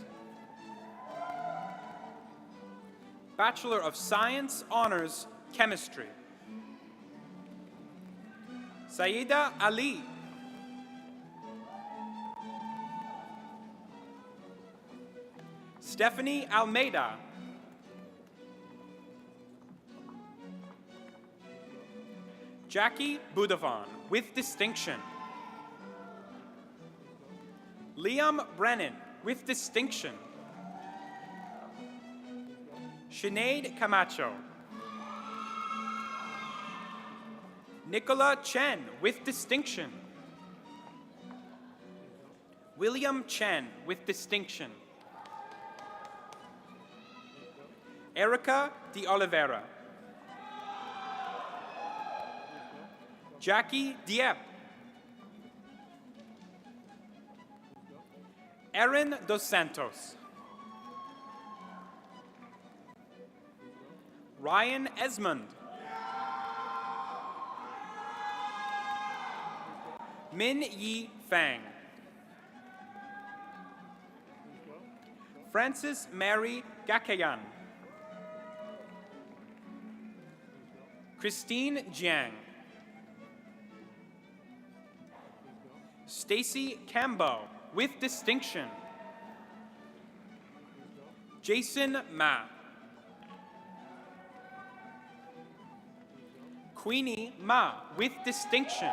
Bachelor of Science, Honors, Chemistry. Saida Ali. Stephanie Almeida. Jackie Budavon, with distinction. Liam Brennan, with distinction. Sinead Camacho. Nicola Chen, with distinction. William Chen, with distinction. Erica de Oliveira. Jackie Dieppe. Erin Dos Santos. Ryan Esmond. Min Yi Fang. Frances Mary Gakayan. Christine Jiang. Stacy Cambo, with distinction. Jason Ma. Queenie Ma, with distinction.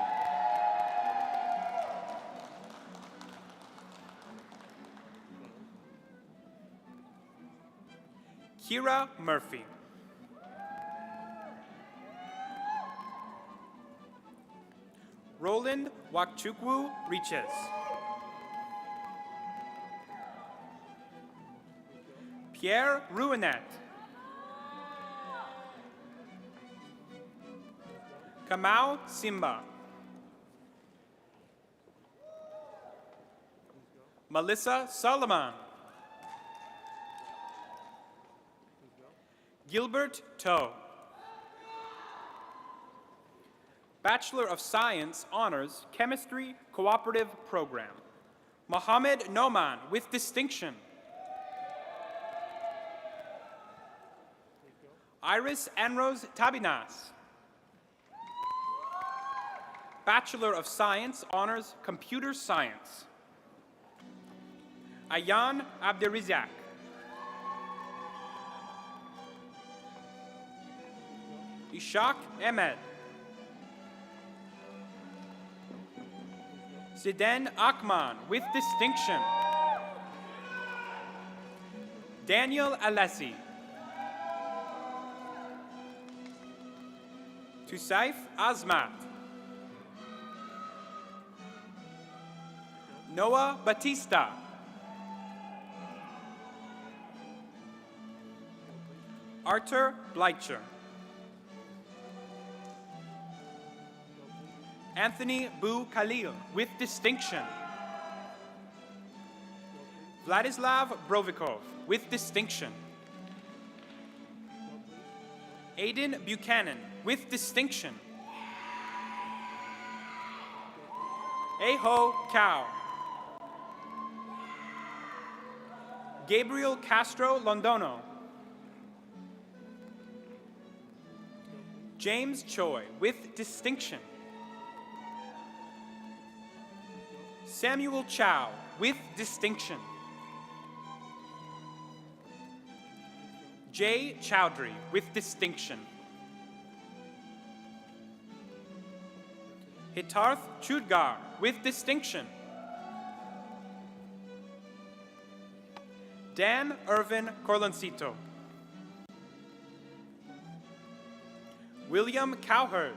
Kira Murphy. Roland Wakchukwu Riches. Pierre Ruinet. Kamau Simba. Melissa Solomon. Gilbert Toe. Bachelor of Science, Honors, Chemistry, Cooperative Program. Mohammed Noman, with distinction. Iris Anrose Tabinas. Bachelor of Science, Honors, Computer Science. Ayan Abderizak. Ishaq Ahmed. Zidane Akman, with distinction. Daniel Alessi. Tusaif Azmat. Noah Batista. Arthur Bleicher. Anthony Bu Khalil, with distinction. Vladislav Brovikov, with distinction. Aiden Buchanan, with distinction. Eho Cao. Gabriel Castro Londono. James Choi, with distinction. Samuel Chow, with distinction. Jay Chowdhury, with distinction. Hitarth Chudgar, with distinction. Dan Irvin Corloncito. William Cowherd.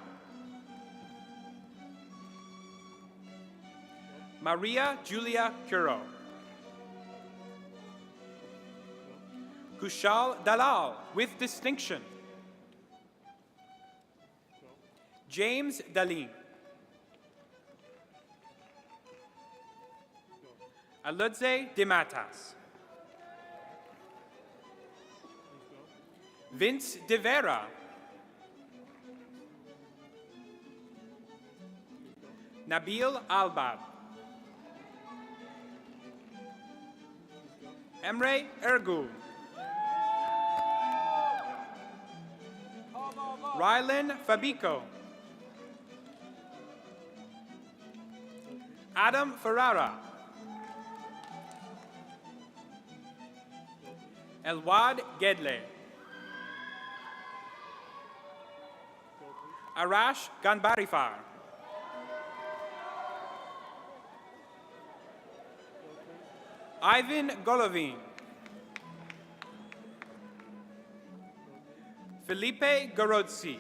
Maria Julia Curo. Kushal Dalal, with distinction. James Daleen. Aludze de Matas. Vince De Vera. Nabil Albad. Emre Ergul. Rylan Fabico. Adam Ferrara. Elwad Gedle. Arash Ganbarifar. Ivan Golovin. Felipe Garodzi.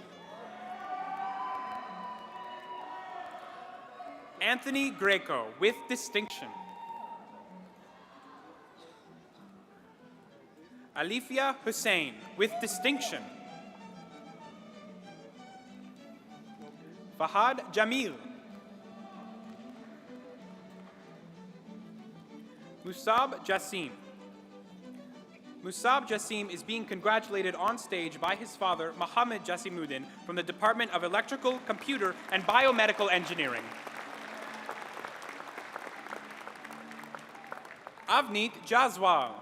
Anthony Greco with distinction. Alifia Hussein with distinction. Fahad Jamil. Musab Jassim. Musab Jassim is being congratulated on stage by his father, Mohammed Jassimuddin, from the Department of Electrical, Computer, and Biomedical Engineering. Avneet Jaswal.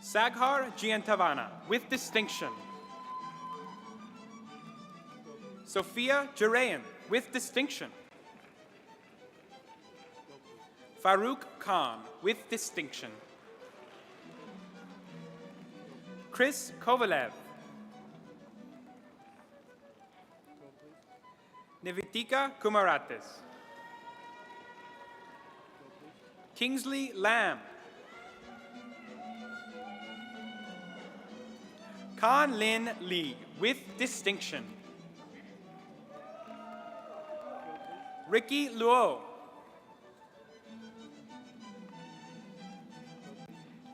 Saghar Giantavana with distinction. Sophia Jarayan with distinction. Farouk Khan with distinction. Chris Kovalev. Nivitika Kumaratis. Kingsley Lamb. Kan Lin Lee with distinction. Ricky Luo.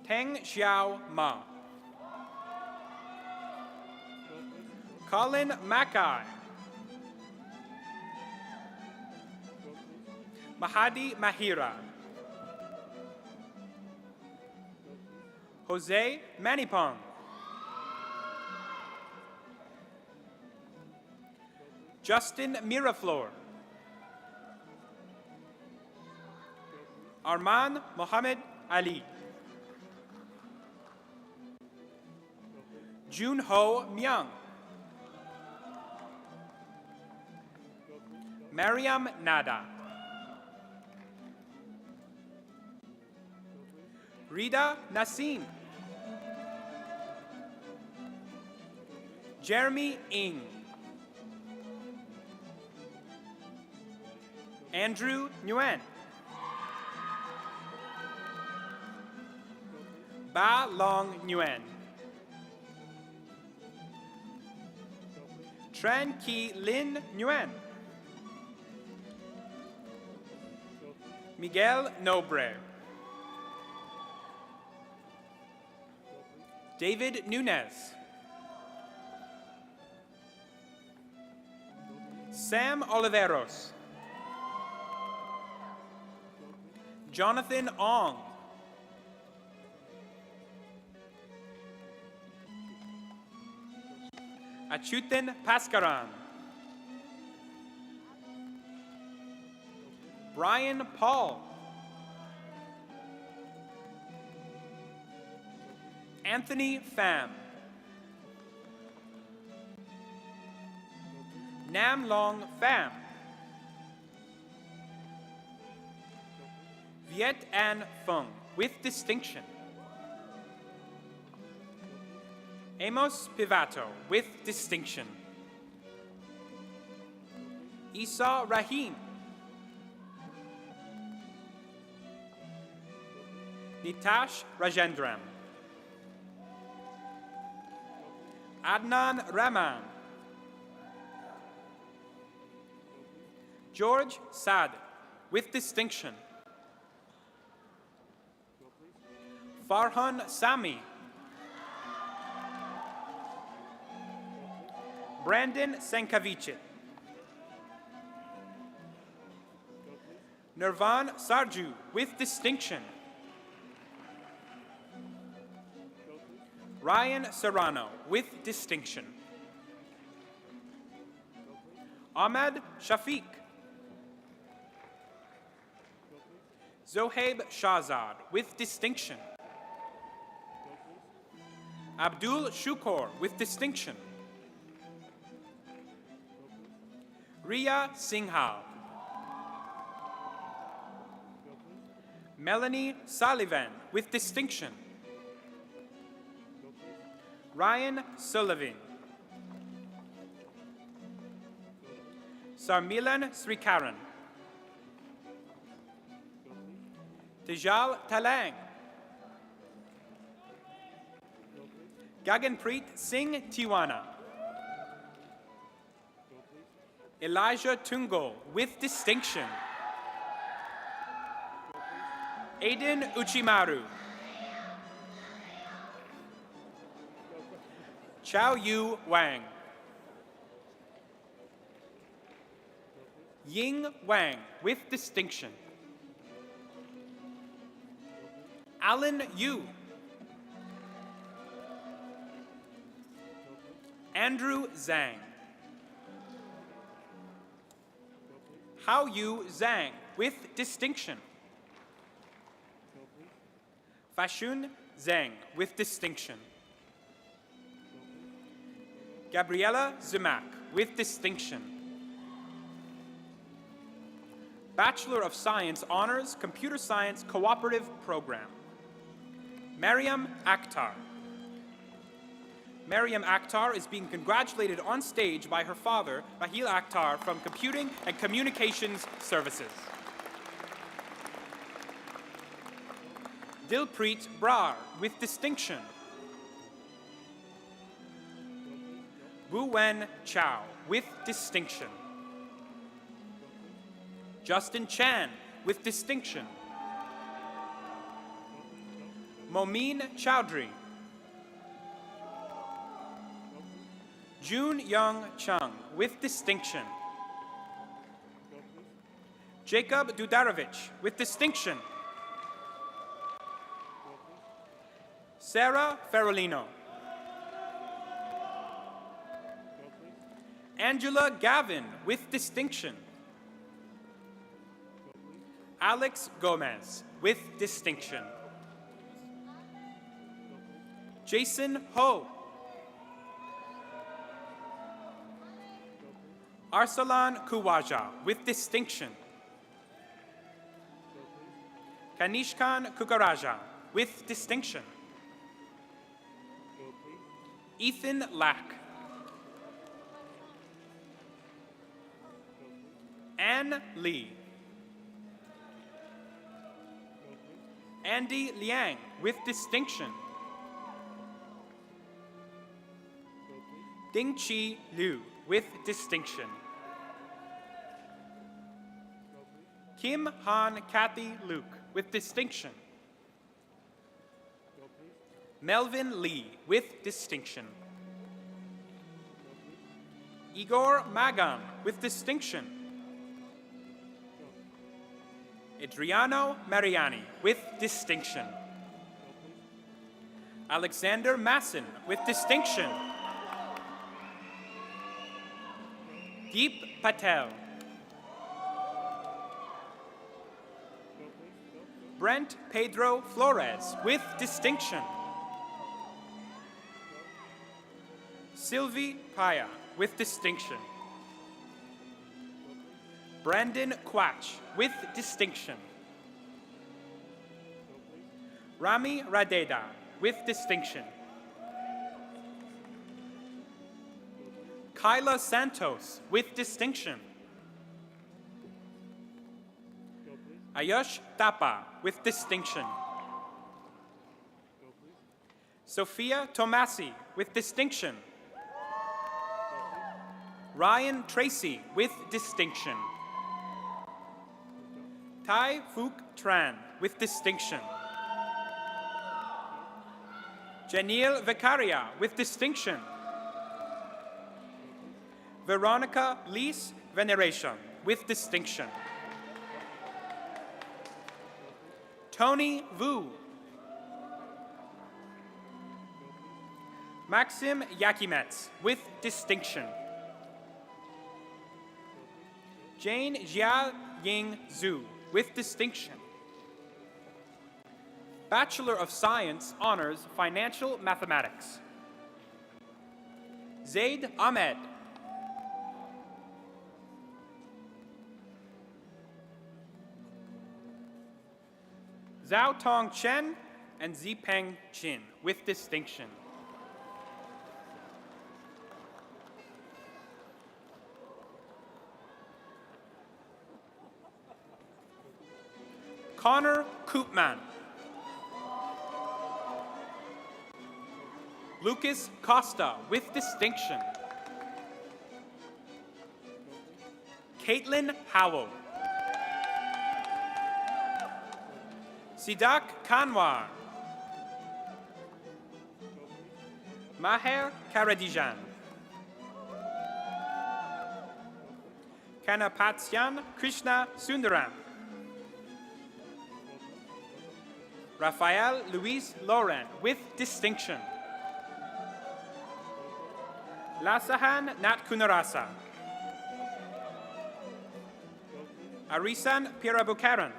Teng Xiao Ma. Colin Mackay. Mahadi Mahira. Jose Manipong. Justin Miraflor. Arman Mohammed Ali. Junho Myung. Mariam Nada. Rida Nassim. Jeremy Ng. Andrew Nguyen. Ba Long Nguyen. Tran Ki Lin Nguyen. Miguel Nobre. David Nunez. Sam Oliveros. Jonathan Ong. Achutin Paskaran. Brian Paul. Anthony Pham. Nam Long Pham. Viet An Phung with distinction. Amos Pivato with distinction. Isa Rahim. Nitash Rajendram. Adnan Rahman. George Saad with distinction. Farhan Sami. Brandon Senkavicit. Nirvan Sarju with distinction. Ryan Serrano with distinction. Ahmed Shafiq. Zohaib Shahzad, with distinction. Abdul Shukor, with distinction. Riya Singhal. Melanie Sullivan, with distinction. Ryan Sullivan. Sarmilan Srikaran. Tejal Talang. Gaganpreet Singh Tiwana. Elijah Tungol, with distinction. Aiden Uchimaru. Chao Yu Wang. Ying Wang, with distinction. Alan Yu. Andrew Zhang. Hao Yu Zhang, with distinction. Fashun Zhang, with distinction. Gabriela Zumak, with distinction. Bachelor of Science Honors Computer Science Cooperative Program. Mariam Akhtar. Mariam Akhtar is being congratulated on stage by her father, Rahil Akhtar, from Computing and Communications Services. Dilpreet Brar, with distinction. Wu Wen Chow, with distinction. Justin Chan, with distinction. Momin Chowdhury. Jun Young Chung, with distinction. Jacob Dudarovich, with distinction. Sarah Ferolino. Angela Gavin, with distinction. Alex Gomez, with distinction. Jason Ho. Arsalan Kuwaja, with distinction. Kanishkan Kukaraja, with distinction. Ethan Lack. Anne Lee. Andy Liang, with distinction. Dingqi Liu, with distinction. Kim Han Kathy Luke, with distinction. Melvin Lee, with distinction. Igor Magan, with distinction. Adriano Mariani, with distinction. Alexander Masson, with distinction. Deep Patel. Brent Pedro Flores, with distinction. Sylvie Paya, with distinction. Brandon Quach, with distinction. Rami Radeda, with distinction. Kyla Santos, with distinction. Ayush Tapa, with distinction. Sophia Tomasi, with distinction. Ryan Tracy, with distinction. Tai Phuc Tran, with distinction. Janiel Vicaria, with distinction. Veronica Lise Veneration, with distinction. Tony Vu. Maxim Yakimets, with distinction. Jane Jia Ying Zhu, with distinction. Bachelor of Science, Honors, Financial Mathematics. Zaid Ahmed. Zhao Tong Chen and Zipeng Chin, with distinction. Connor Koopman. Lucas Costa, with distinction. Caitlin Howell. Sidak Kanwar. Maher Karadijan. Kanapatyan Krishna Sundaram. Rafael Luis Lauren, with distinction. Lasahan Natkunarasa. Arisan Pirabukaran.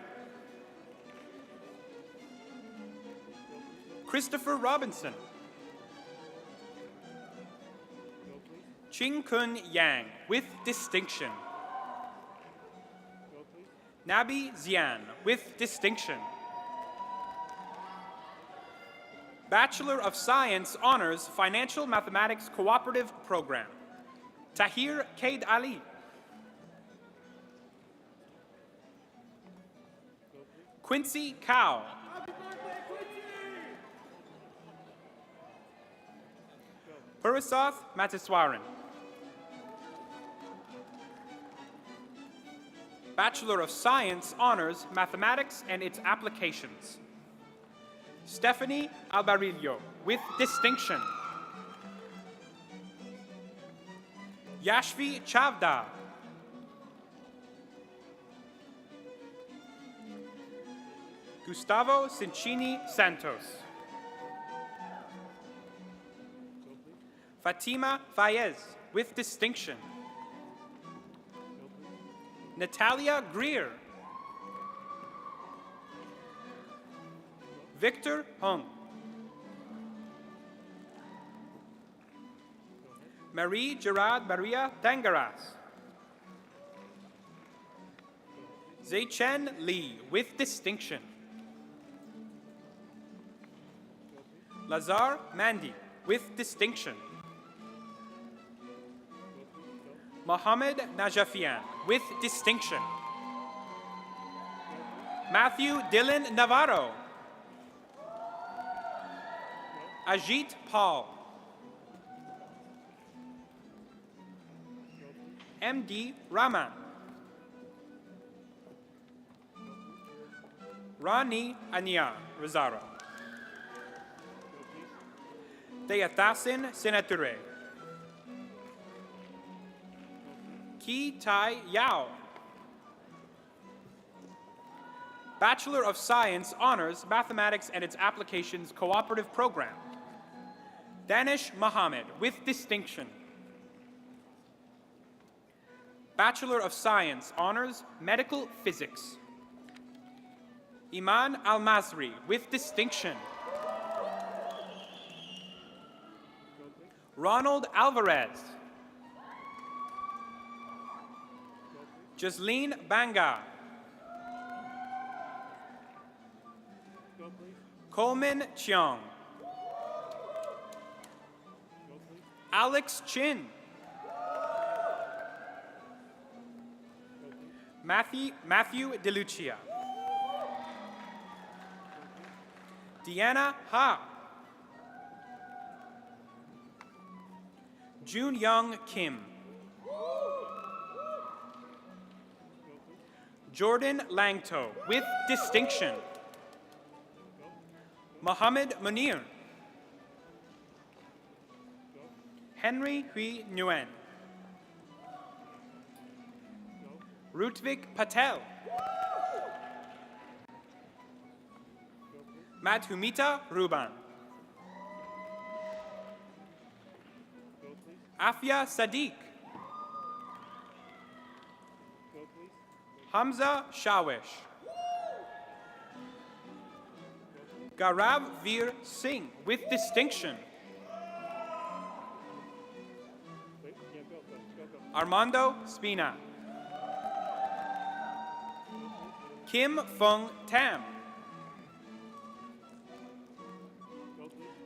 Christopher Robinson. Ching Kun Yang, with distinction. Nabi Zian, with distinction. Bachelor of Science, Honors, Financial Mathematics Cooperative Program. Tahir Kaid Ali. Quincy Cow. Purasoth Matiswaran. Bachelor of Science, Honors, Mathematics and its Applications. Stephanie Albarillo, with distinction. Yashvi Chavda. Gustavo Cincini Santos. Fatima Fayez, with distinction. Natalia Greer. Victor Hung. Marie Gerard Maria Tangaras. Zaichen Lee, with distinction. Lazar Mandi, with distinction. Mohammed Najafian, with distinction. Matthew Dylan Navarro. Ajit Paul. M.D. Raman. Rani Ania Rosaro. Deyatasin Senature. Ki Tai Yao. Bachelor of Science, Honors, Mathematics and its Applications Cooperative Program. Danish Mohammed, with distinction. Bachelor of Science, Honors, Medical Physics. Iman Al-Masri, with distinction. Ronald Alvarez. Jasleen Banga. Coleman Chiang. Alex Chin. Matthew DeLucia. Deanna Ha. Jun Young Kim. Jordan Langto, with distinction. Mohammed Munir. Henry Hui Nguyen. Rutvik Patel. Madhumita Ruban. Afia Sadiq. Hamza Shawish. Gaurav Veer Singh with distinction. Armando Spina. Kim Fung Tam.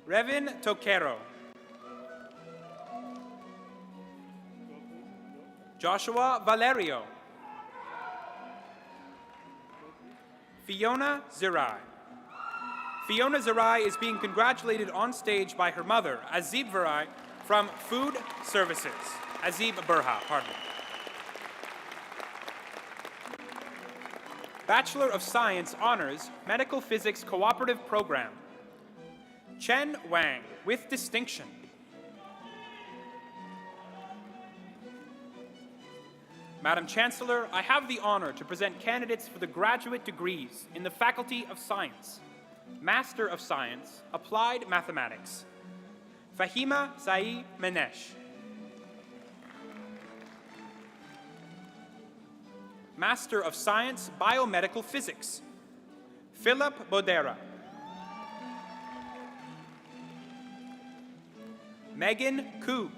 Revin Tokero. Joshua Valerio. Fiona Zirai. Fiona Zirai is being congratulated on stage by her mother, Azib Virai, from Food Services. Azib Burha, pardon. Bachelor of Science Honors, Medical Physics Cooperative Program. Chen Wang, with distinction. Madam Chancellor, I have the honor to present candidates for the graduate degrees in the Faculty of Science. Master of Science, Applied Mathematics. Fahima Sai Menesh. Master of Science, Biomedical Physics. Philip Bodera. Megan Koo.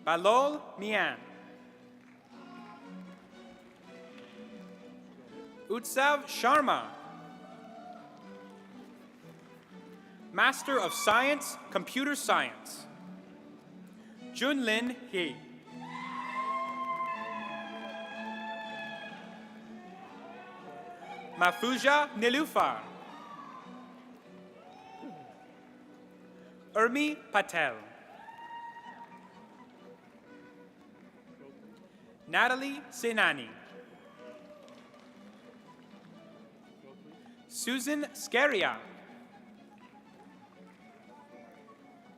Balol Mian. Utsav Sharma. Master of Science, Computer Science. Junlin He. Mafuja Nilufar. Urmi Patel. Natalie Senani. Susan Scaria.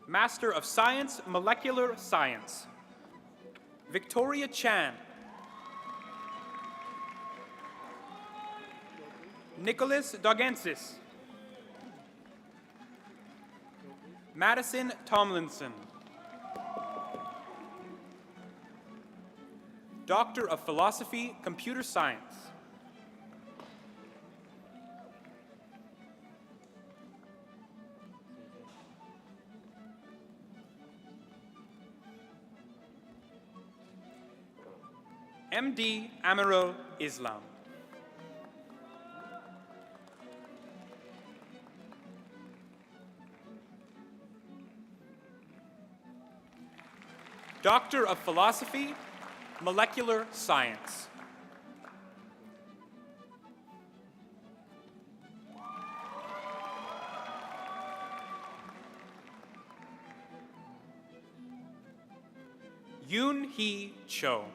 Master of Science, Molecular Science. Victoria Chan. Nicholas Dogensis. Madison Tomlinson. Doctor of Philosophy, Computer Science. MD Amirul Islam. Doctor of Philosophy, Molecular Science. Yoon Hee Cho.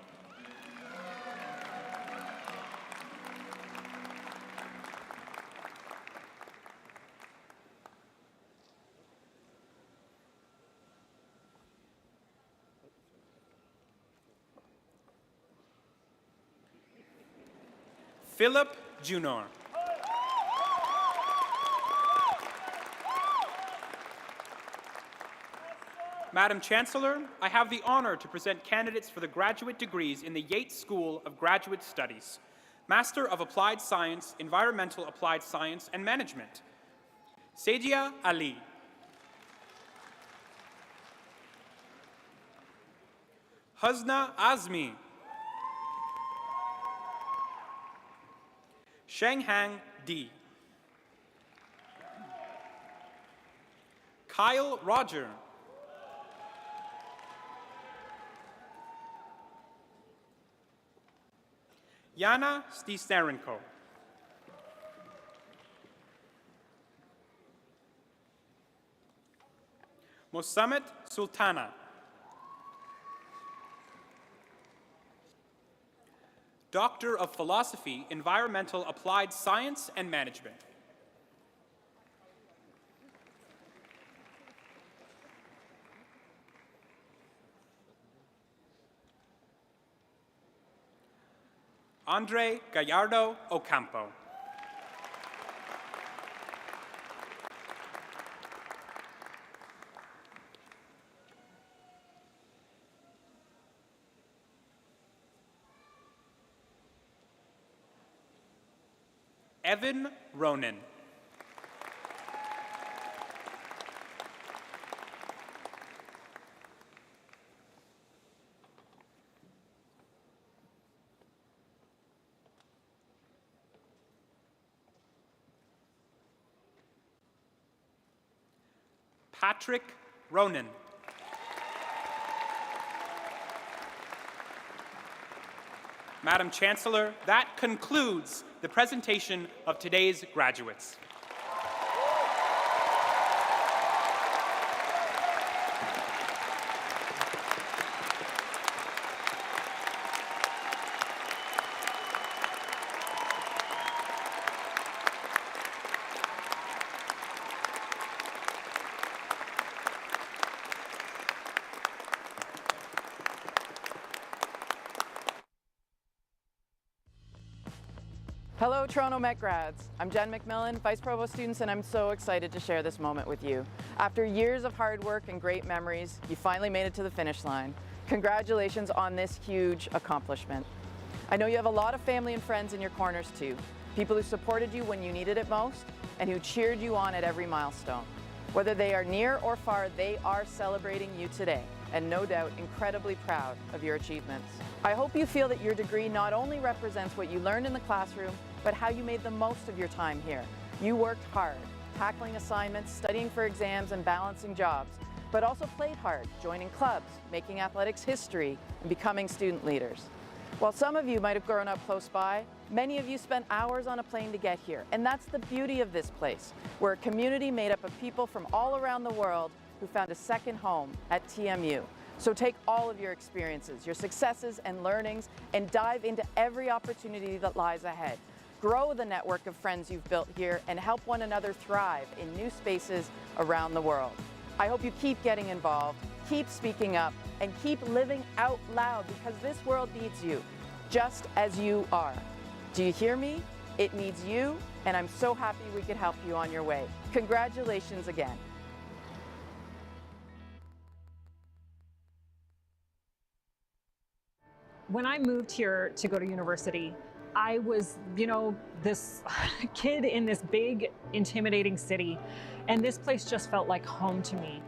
Philip Junor. Madam Chancellor, I have the honor to present candidates for the graduate degrees in the Yates School of Graduate Studies. Master of Applied Science, Environmental Applied Science and Management. Sejia Ali. Husna Azmi. Shenghang D. Kyle Roger. Yana Stistarenko. Mosammed Sultana. Doctor of Philosophy, Environmental Applied Science and Management. Andre Gallardo Ocampo. Evan Ronan. Patrick Ronan. Madam Chancellor, that concludes the presentation of today's graduates. Hello, Toronto Met grads. I'm Jen McMillan, Vice Provost students, and I'm so excited to share this moment with you. After years of hard work and great memories, you finally made it to the finish line. Congratulations on this huge accomplishment. I know you have a lot of family and friends in your corners too, people who supported you when you needed it most and who cheered you on at every milestone. Whether they are near or far, they are celebrating you today and no doubt incredibly proud of your achievements. I hope you feel that your degree not only represents what you learned in the classroom, but how you made the most of your time here. You worked hard, tackling assignments, studying for exams, and balancing jobs, but also played hard, joining clubs, making athletics history, and becoming student leaders. While some of you might have grown up close by, many of you spent hours on a plane to get here, and that's the beauty of this place. We're a community made up of people from all around the world who found a second home at TMU. So take all of your experiences, your successes and learnings, and dive into every opportunity that lies ahead. Grow the network of friends you've built here and help one another thrive in new spaces around the world. I hope you keep getting involved, keep speaking up, and keep living out loud because this world needs you, just as you are. Do you hear me? It needs you, and I'm so happy we could help you on your way. Congratulations again. When I moved here to go to university, I was, this kid in this big, intimidating city, and this place just felt like home to me.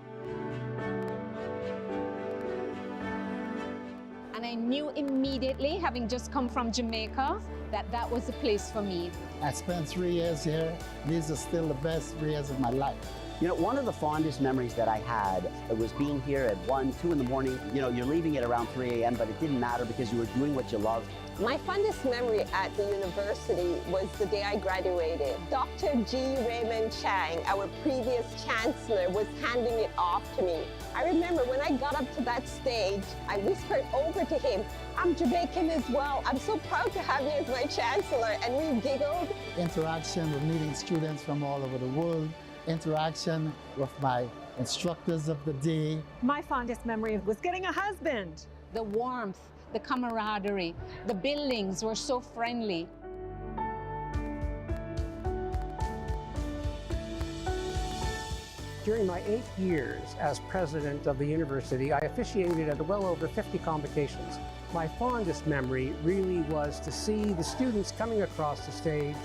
And I knew immediately, having just come from Jamaica, that that was the place for me. I spent 3 years here. These are still the best 3 years of my life. One of the fondest memories that I had was being here at 1, 2 in the morning. You're leaving at around 3 a.m., but it didn't matter because you were doing what you loved. My fondest memory at the university was the day I graduated. Dr. G. Raymond Chang, our previous chancellor, was handing it off to me. I remember when I got up to that stage, I whispered over to him, "I'm Jamaican as well. I'm so proud to have you as my chancellor," and we giggled. Interaction with meeting students from all over the world, interaction with my instructors of the day. My fondest memory was getting a husband. The warmth, the camaraderie, the buildings were so friendly. During my 8 years as president of the university, I officiated at well over 50 convocations. My fondest memory really was to see the students coming across the stage,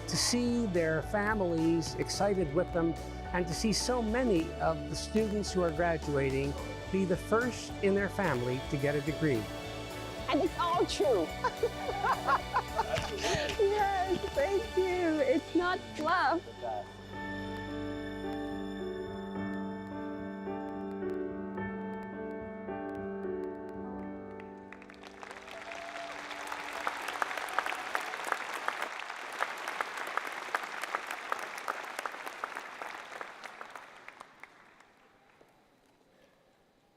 to see their families excited with them, and to see so many of the students who are graduating be the first in their family to get a degree. And it's all true. Yes, thank you. It's not fluff.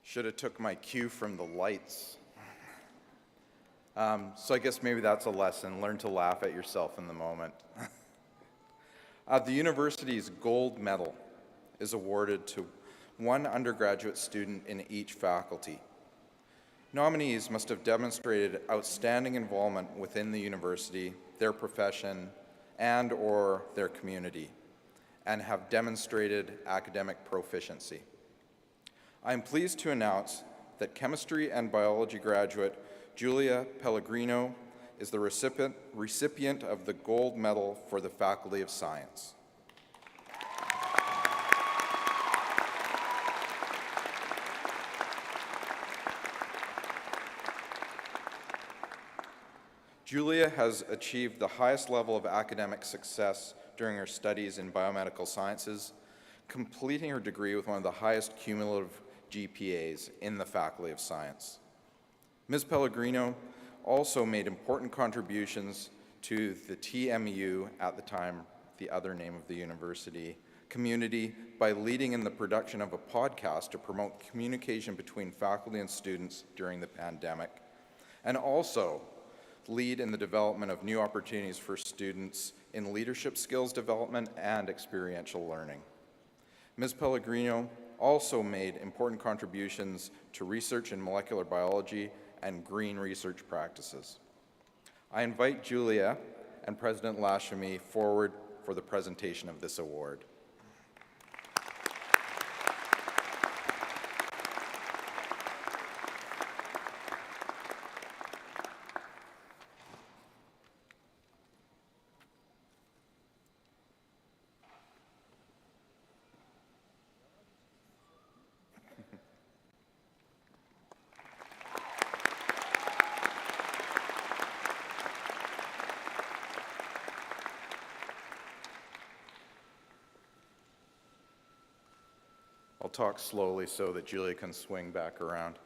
Should have took my cue from the lights. So I guess maybe that's a lesson. Learn to laugh at yourself in the moment. The university's gold medal is awarded to one undergraduate student in each faculty. Nominees must have demonstrated outstanding involvement within the university, their profession, and/or their community, and have demonstrated academic proficiency. I am pleased to announce that chemistry and biology graduate Julia Pellegrino is the recipient of the Gold Medal for the Faculty of Science. Julia has achieved the highest level of academic success during her studies in biomedical sciences, completing her degree with one of the highest cumulative GPAs in the Faculty of Science. Ms. Pellegrino also made important contributions to the TMU, at the time the other name of the university, community by leading in the production of a podcast to promote communication between faculty and students during the pandemic, and also lead in the development of new opportunities for students in leadership skills development and experiential learning. Ms. Pellegrino also made important contributions to research in molecular biology and green research practices. I invite Julia and President Lashmi forward for the presentation of this award. I'll talk slowly so that Julia can swing back around.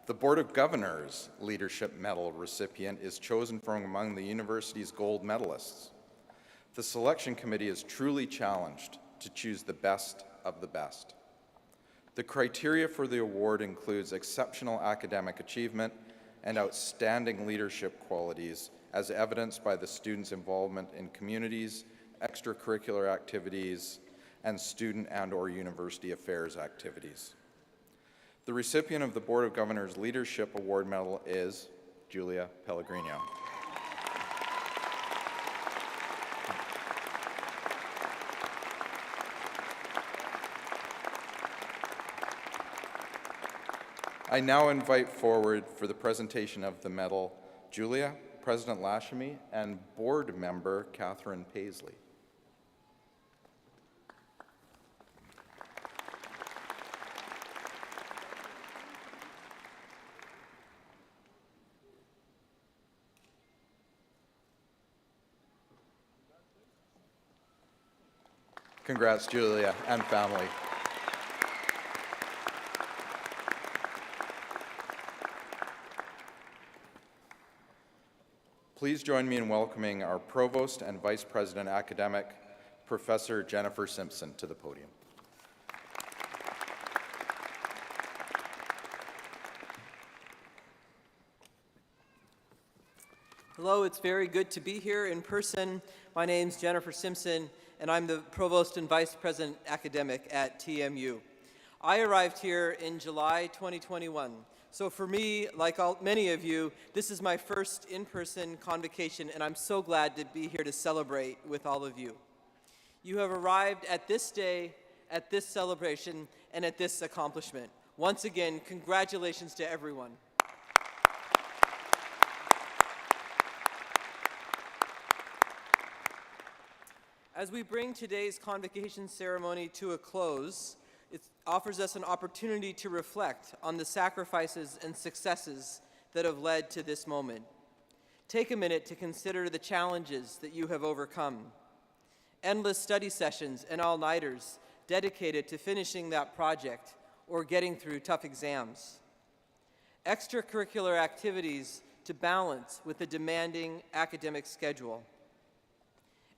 The Board of Governors Leadership Medal recipient is chosen from among the university's gold medalists. The selection committee is truly challenged to choose the best of the best. The criteria for the award includes exceptional academic achievement and outstanding leadership qualities as evidenced by the students' involvement in communities, extracurricular activities, and student and/or university affairs activities. The recipient of the Board of Governors Leadership Award Medal is Julia Pellegrino. I now invite forward for the presentation of the medal Julia, President Lashmi, and board member Catherine Paisley. Congrats, Julia and family. Please join me in welcoming our Provost and Vice President Academic, Professor Jennifer Simpson, to the podium. Hello, it's very good to be here in person. My name's Jennifer Simpson, and I'm the Provost and Vice President Academic at TMU. I arrived here in July 2021. So for me, like many of you, this is my first in-person convocation, and I'm so glad to be here to celebrate with all of you. You have arrived at this day, at this celebration, and at this accomplishment. Once again, congratulations to everyone. As we bring today's convocation ceremony to a close, it offers us an opportunity to reflect on the sacrifices and successes that have led to this moment. Take a minute to consider the challenges that you have overcome. Endless study sessions and all-nighters dedicated to finishing that project or getting through tough exams. Extracurricular activities to balance with a demanding academic schedule.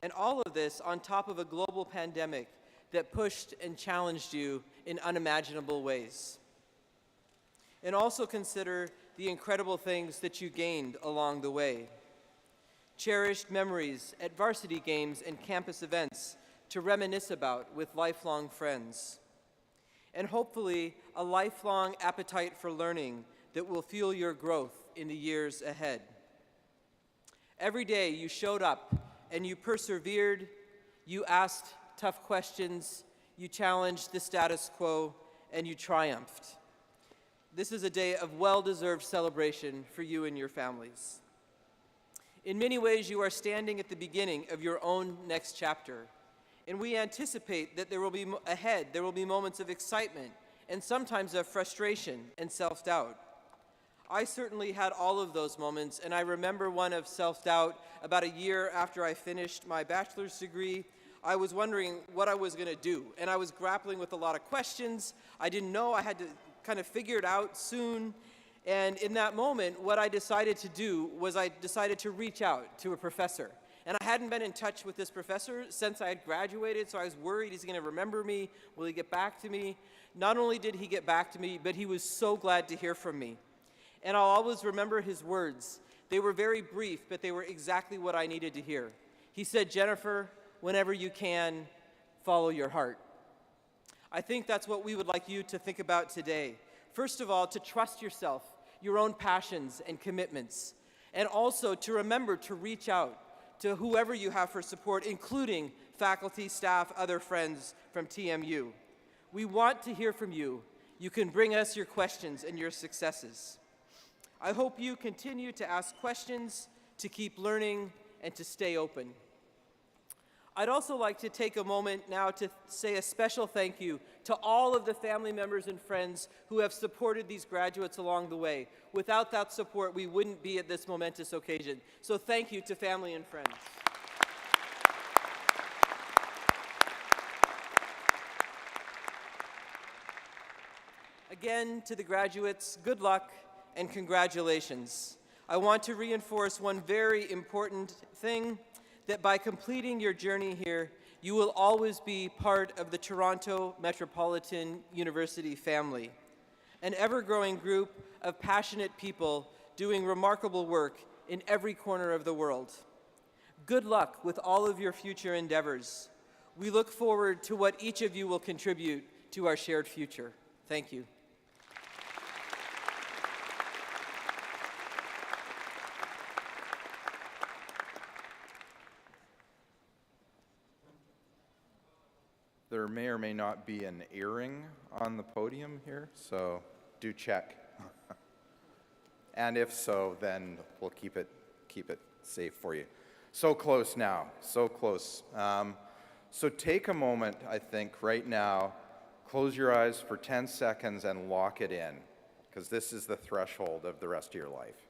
And all of this on top of a global pandemic that pushed and challenged you in unimaginable ways. And also consider the incredible things that you gained along the way. Cherished memories at varsity games and campus events to reminisce about with lifelong friends. And hopefully a lifelong appetite for learning that will fuel your growth in the years ahead. Every day you showed up and you persevered, you asked tough questions, you challenged the status quo, and you triumphed. This is a day of well-deserved celebration for you and your families. In many ways, you are standing at the beginning of your own next chapter, and we anticipate that there will be moments of excitement and sometimes of frustration and self-doubt. I certainly had all of those moments, and I remember one of self-doubt about a year after I finished my bachelor's degree. I was wondering what I was going to do, and I was grappling with a lot of questions. I didn't know. I had to kind of figure it out soon. And in that moment, what I decided to do was I decided to reach out to a professor. And I hadn't been in touch with this professor since I had graduated, so I was worried, he's going to remember me. Will he get back to me? Not only did he get back to me, but he was so glad to hear from me. And I'll always remember his words. They were very brief, but they were exactly what I needed to hear. He said, "Jennifer, whenever you can, follow your heart." I think that's what we would like you to think about today. First of all, to trust yourself, your own passions and commitments, and also to remember to reach out to whoever you have for support, including faculty, staff, other friends from TMU. We want to hear from you. You can bring us your questions and your successes. I hope you continue to ask questions, to keep learning, and to stay open. I'd also like to take a moment now to say a special thank you to all of the family members and friends who have supported these graduates along the way. Without that support, we wouldn't be at this momentous occasion. So thank you to family and friends. Again, to the graduates, good luck and congratulations. I want to reinforce one very important thing, that by completing your journey here, you will always be part of the Toronto Metropolitan University family, an ever-growing group of passionate people doing remarkable work in every corner of the world. Good luck with all of your future endeavors. We look forward to what each of you will contribute to our shared future. Thank you. There may or may not be an earring on the podium here, so do check. And if so, then we'll keep it safe for you. So close now, so close. So take a moment, I think, right now, close your eyes for 10 seconds and lock it in, because this is the threshold of the rest of your life.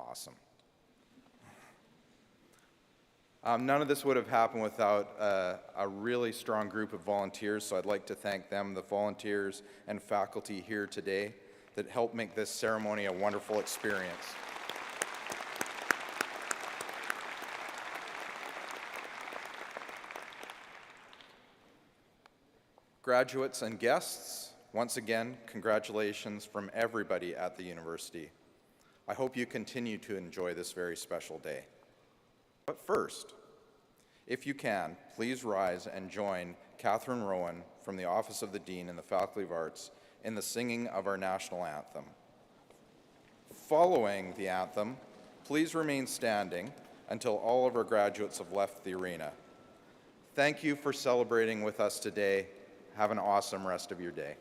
Awesome. None of this would have happened without a really strong group of volunteers, so I'd like to thank them, the volunteers and faculty here today that helped make this ceremony a wonderful experience. Graduates and guests, once again, congratulations from everybody at the university. I hope you continue to enjoy this very special day. But first, if you can, please rise and join Catherine Rowan from the Office of the Dean in the Faculty of Arts in the singing of our national anthem. Following the anthem, please remain standing until all of our graduates have left the arena. Thank you for celebrating with us today. Have an awesome rest of your day.